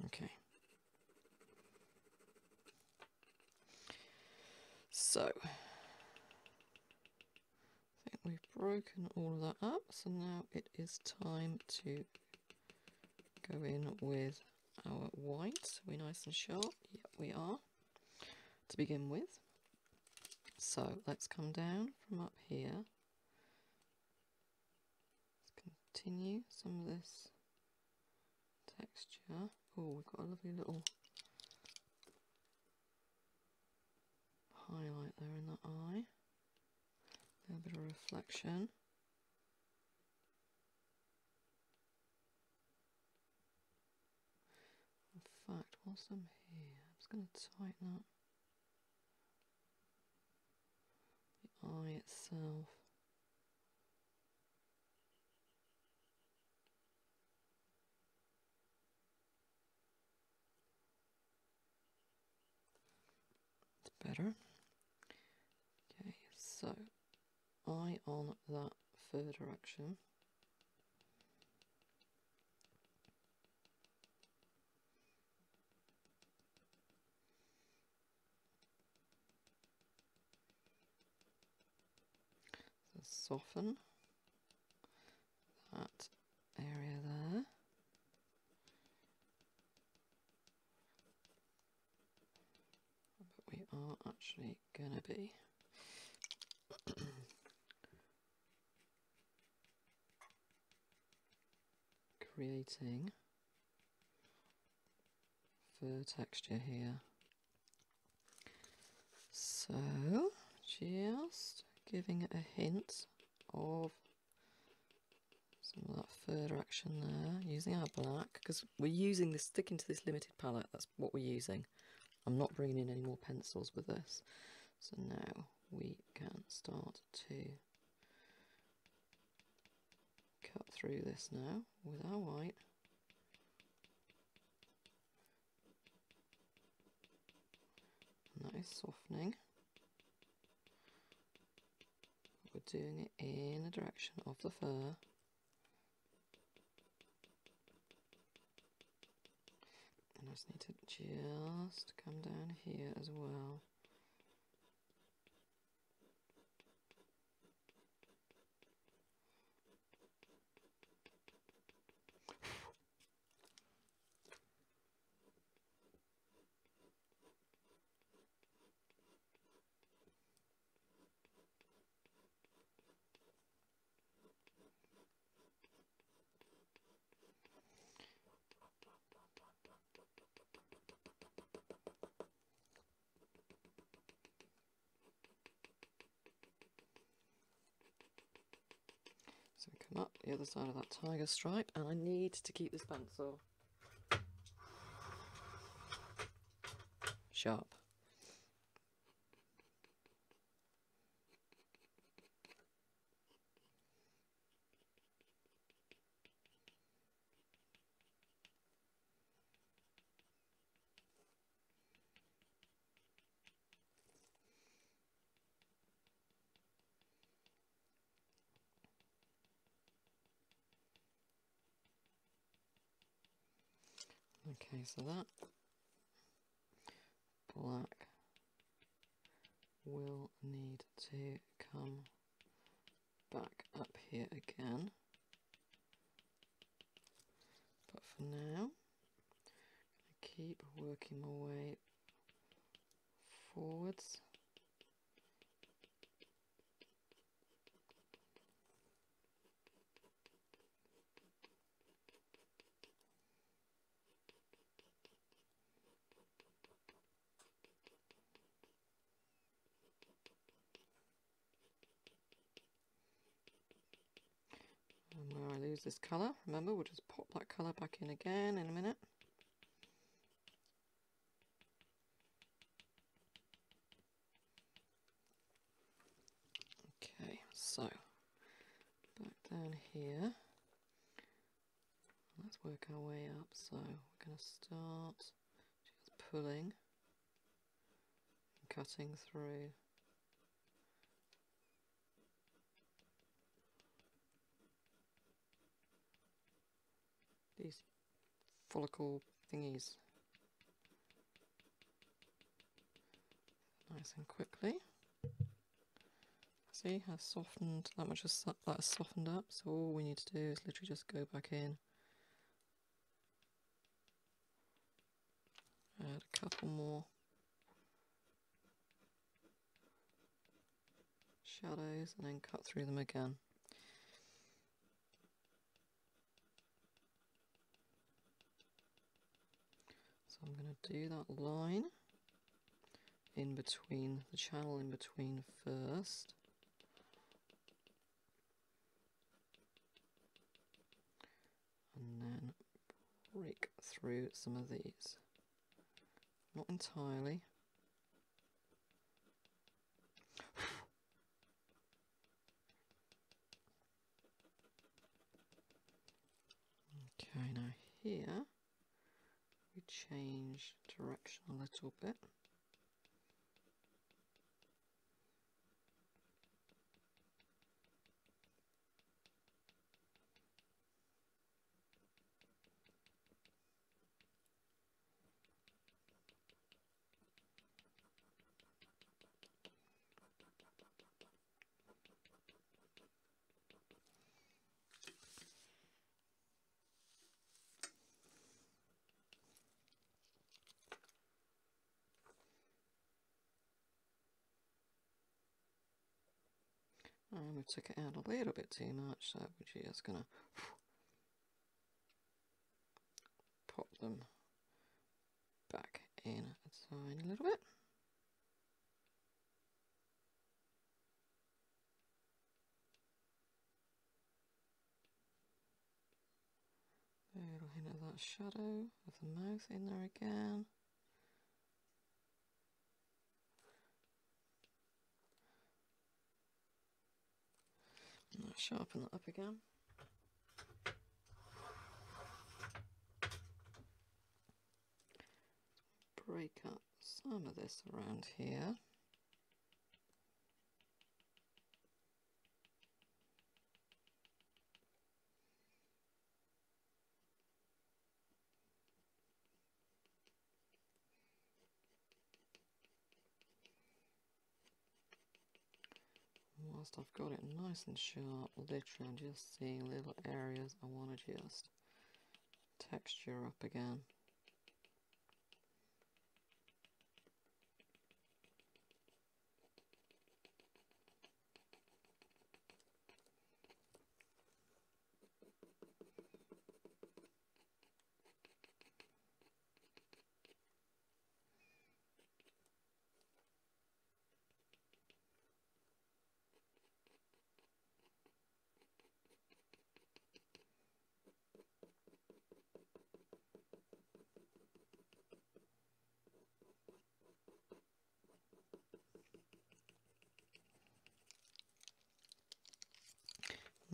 Okay. So, I think we've broken all of that up, so now it is time to go in with our white. Are we nice and sharp? Yep, we are, to begin with. So, let's come down from up here. Let's continue some of this texture. Oh, we've got a lovely little highlight there in that eye. A little bit of reflection. In blossom here. I'm just going to tighten up the eye itself. It's better. Okay, so eye on that fur direction. So soften that area there. But we are actually going to be creating fur texture here. So just giving it a hint of some of that fur action there, using our black, because we're using this, sticking to this limited palette, that's what we're using. I'm not bringing in any more pencils with this. So now we can start to cut through this now with our white. And that is softening. We're doing it in the direction of the fur. And I just need to just come down here as well. So we come up the other side of that tiger stripe, and I need to keep this pencil sharp. Okay, so that black will need to come back up here again. But for now, I keep working my way forwards. And where I lose this colour, remember, we'll just pop that colour back in again in a minute. Okay, so back down here, let's work our way up. So we're going to start just pulling and cutting through. These follicle thingies nice and quickly. See how softened, that much has softened up, so all we need to do is literally just go back in, add a couple more shadows and then cut through them again. So I'm going to do that line in between, the channel in between first. And then break through some of these. not entirely. Okay, now here we change direction a little bit. And we took it out a little bit too much, so we're just going to pop them back in a tiny little bit. A little hint of that shadow of the mouth in there again. And I'll sharpen that up again. Break up some of this around here. Whilst I've got it nice and sharp, literally I'm just seeing little areas I want to just texture up again.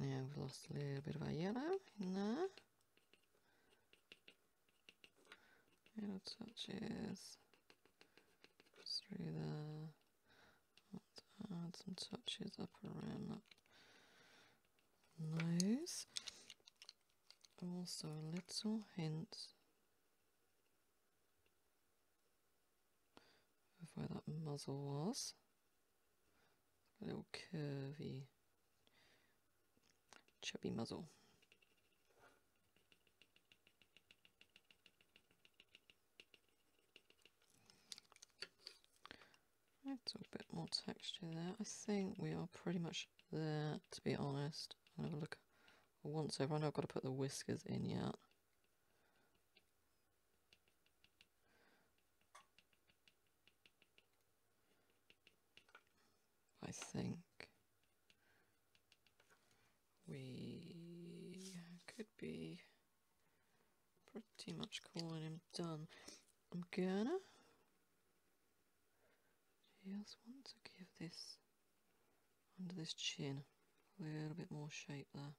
Now we've lost a little bit of our yellow in there. Little touches through there. Let's add some touches up around that nose. Also a little hint of where that muzzle was. A little curvy, chubby muzzle. A little bit more texture there. I think we are pretty much there, to be honest. I'll have a look once over. I know I've got to put the whiskers in yet. I think we could be pretty much calling him done. I'm gonna just want to give this, under this chin, a little bit more shape there.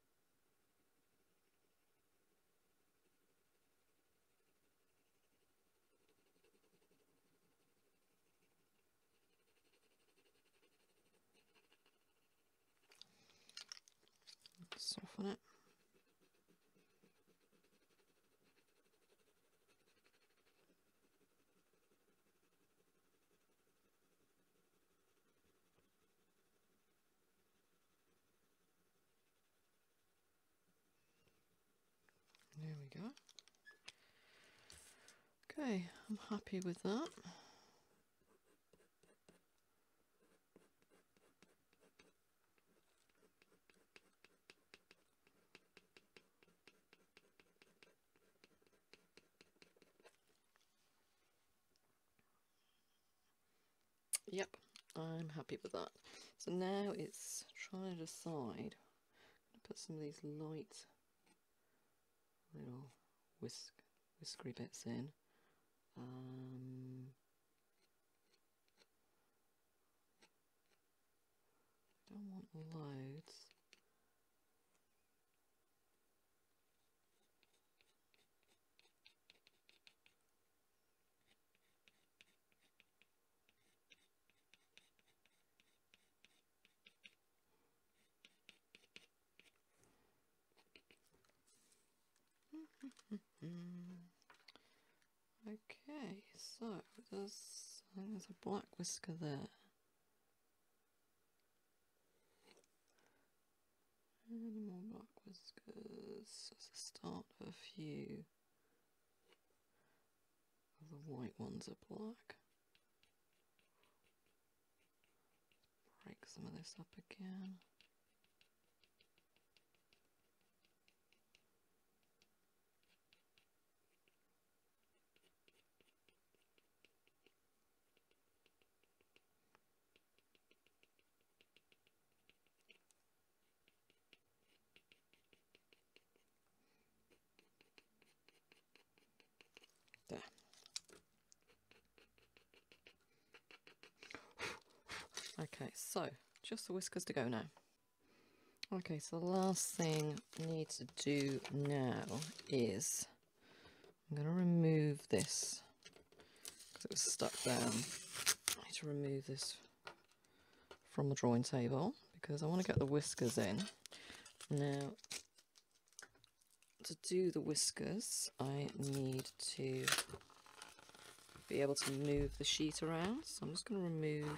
Soften it. There we go. Okay, I'm happy with that. Yep, I'm happy with that. So now it's trying to decide. I'm going to put some of these light little whiskery bits in, Don't want loads. Okay, so there's a black whisker there. Any more black whiskers? That's the start of a few. The white ones are black. Break some of this up again. There. Okay, so just the whiskers to go now. Okay, so the last thing I need to do now is I'm going to remove this because it was stuck down. I need to remove this from the drawing table because I want to get the whiskers in. Now, to do the whiskers, I need to be able to move the sheet around. So I'm just going to remove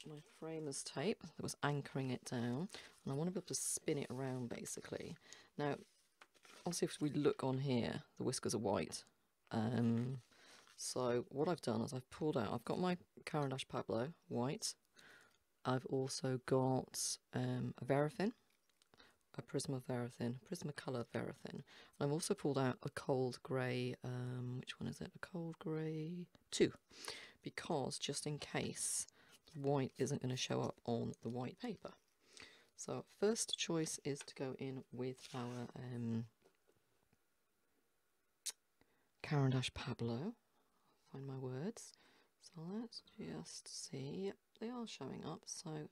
my framer's tape that was anchoring it down, and I want to be able to spin it around basically. Now, obviously if we look on here, the whiskers are white. So what I've done is I've pulled out, I've got my Caran d'Ache Pablo white. I've also got a Verathyn, a Prismacolor Verathyn. And I've also pulled out a cold grey, which one is it? A cold grey 2, because just in case the white isn't going to show up on the white paper. So first choice is to go in with our Caran d'Ache Pablo. Find my words. So let's just see. Yep, they are showing up. So I'm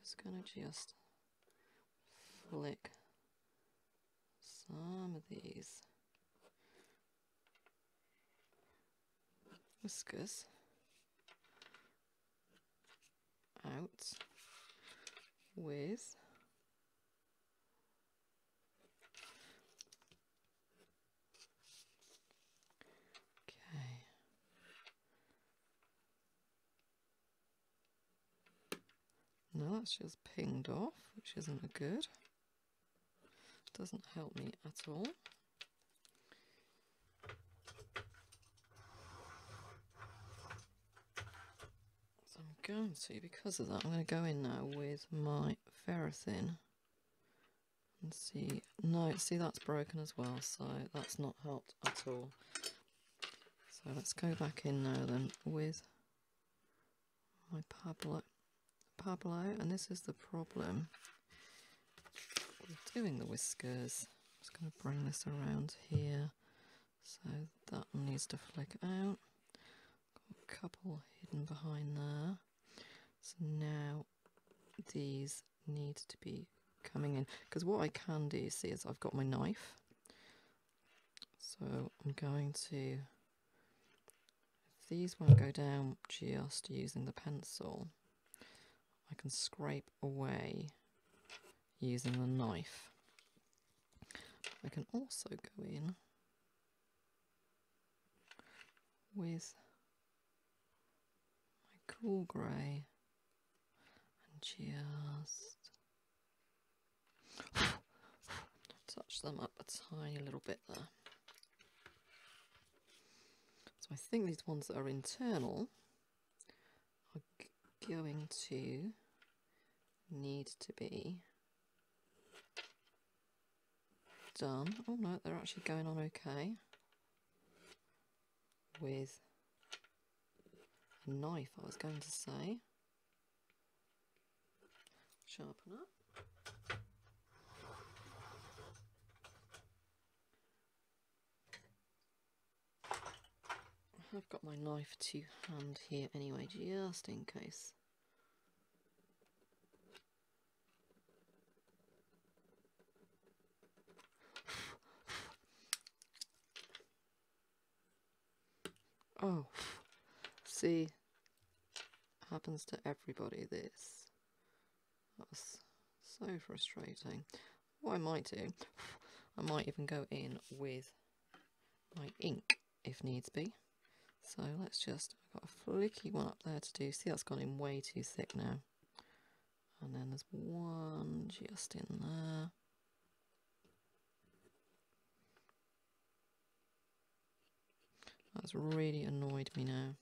just going to just flick some of these whiskers out with no, that's just pinged off, which isn't good. Doesn't help me at all. So I'm going to, because of that, I'm going to go in now with my Verathyn and see. No, see that's broken as well, so that's not helped at all. So let's go back in now then with my Pablo, and this is the problem with doing the whiskers. I'm just going to bring this around here, so that one needs to flick out. Got a couple hidden behind there. So now these need to be coming in, because what I can do, see, is I've got my knife. So I'm going to, if these won't go down just using the pencil, I can scrape away using the knife. I can also go in with my cool grey and just touch them up a tiny little bit there. So I think these ones that are internal are going to need to be done. Oh no, they're actually going on okay with a knife, I was going to say. Sharpen up. I've got my knife to hand here anyway, just in case. Oh, see, happens to everybody this. That's so frustrating. What I might do, I might even go in with my ink if needs be. So let's just, I've got a flicky one up there to do. See, that's gone in way too thick now. And then there's one just in there. That's really annoyed me now.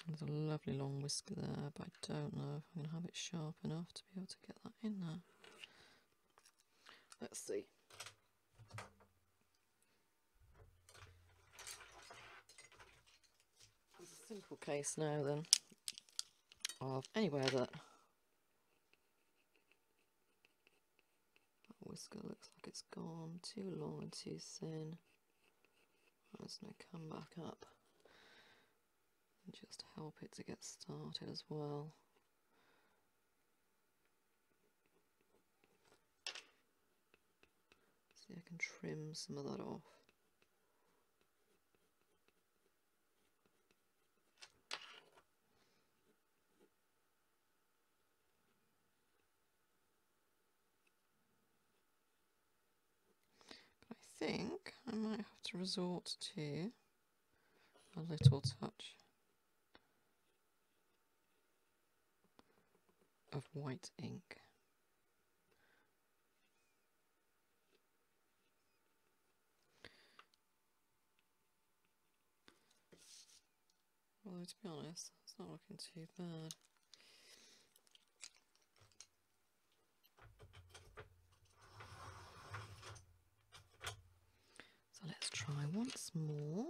There's a lovely long whisker there, but I don't know if I'm going to have it sharp enough to be able to get that in there. Let's see. It's a simple case now then of anywhere that whisker looks like it's gone too long and too thin. I'm just going to come back up and just help it to get started as well. See, I can trim some of that off. But I think I might have to resort to a little touch of white ink. Although to be honest, it's not looking too bad. So let's try once more.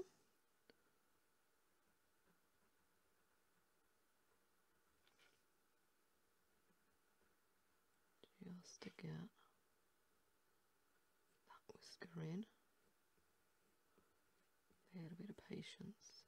Just to get that whisker in. A little bit of patience.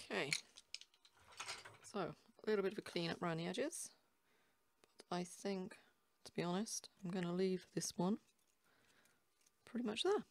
Okay, so a little bit of a clean up around the edges, but I think, to be honest, I'm going to leave this one pretty much there.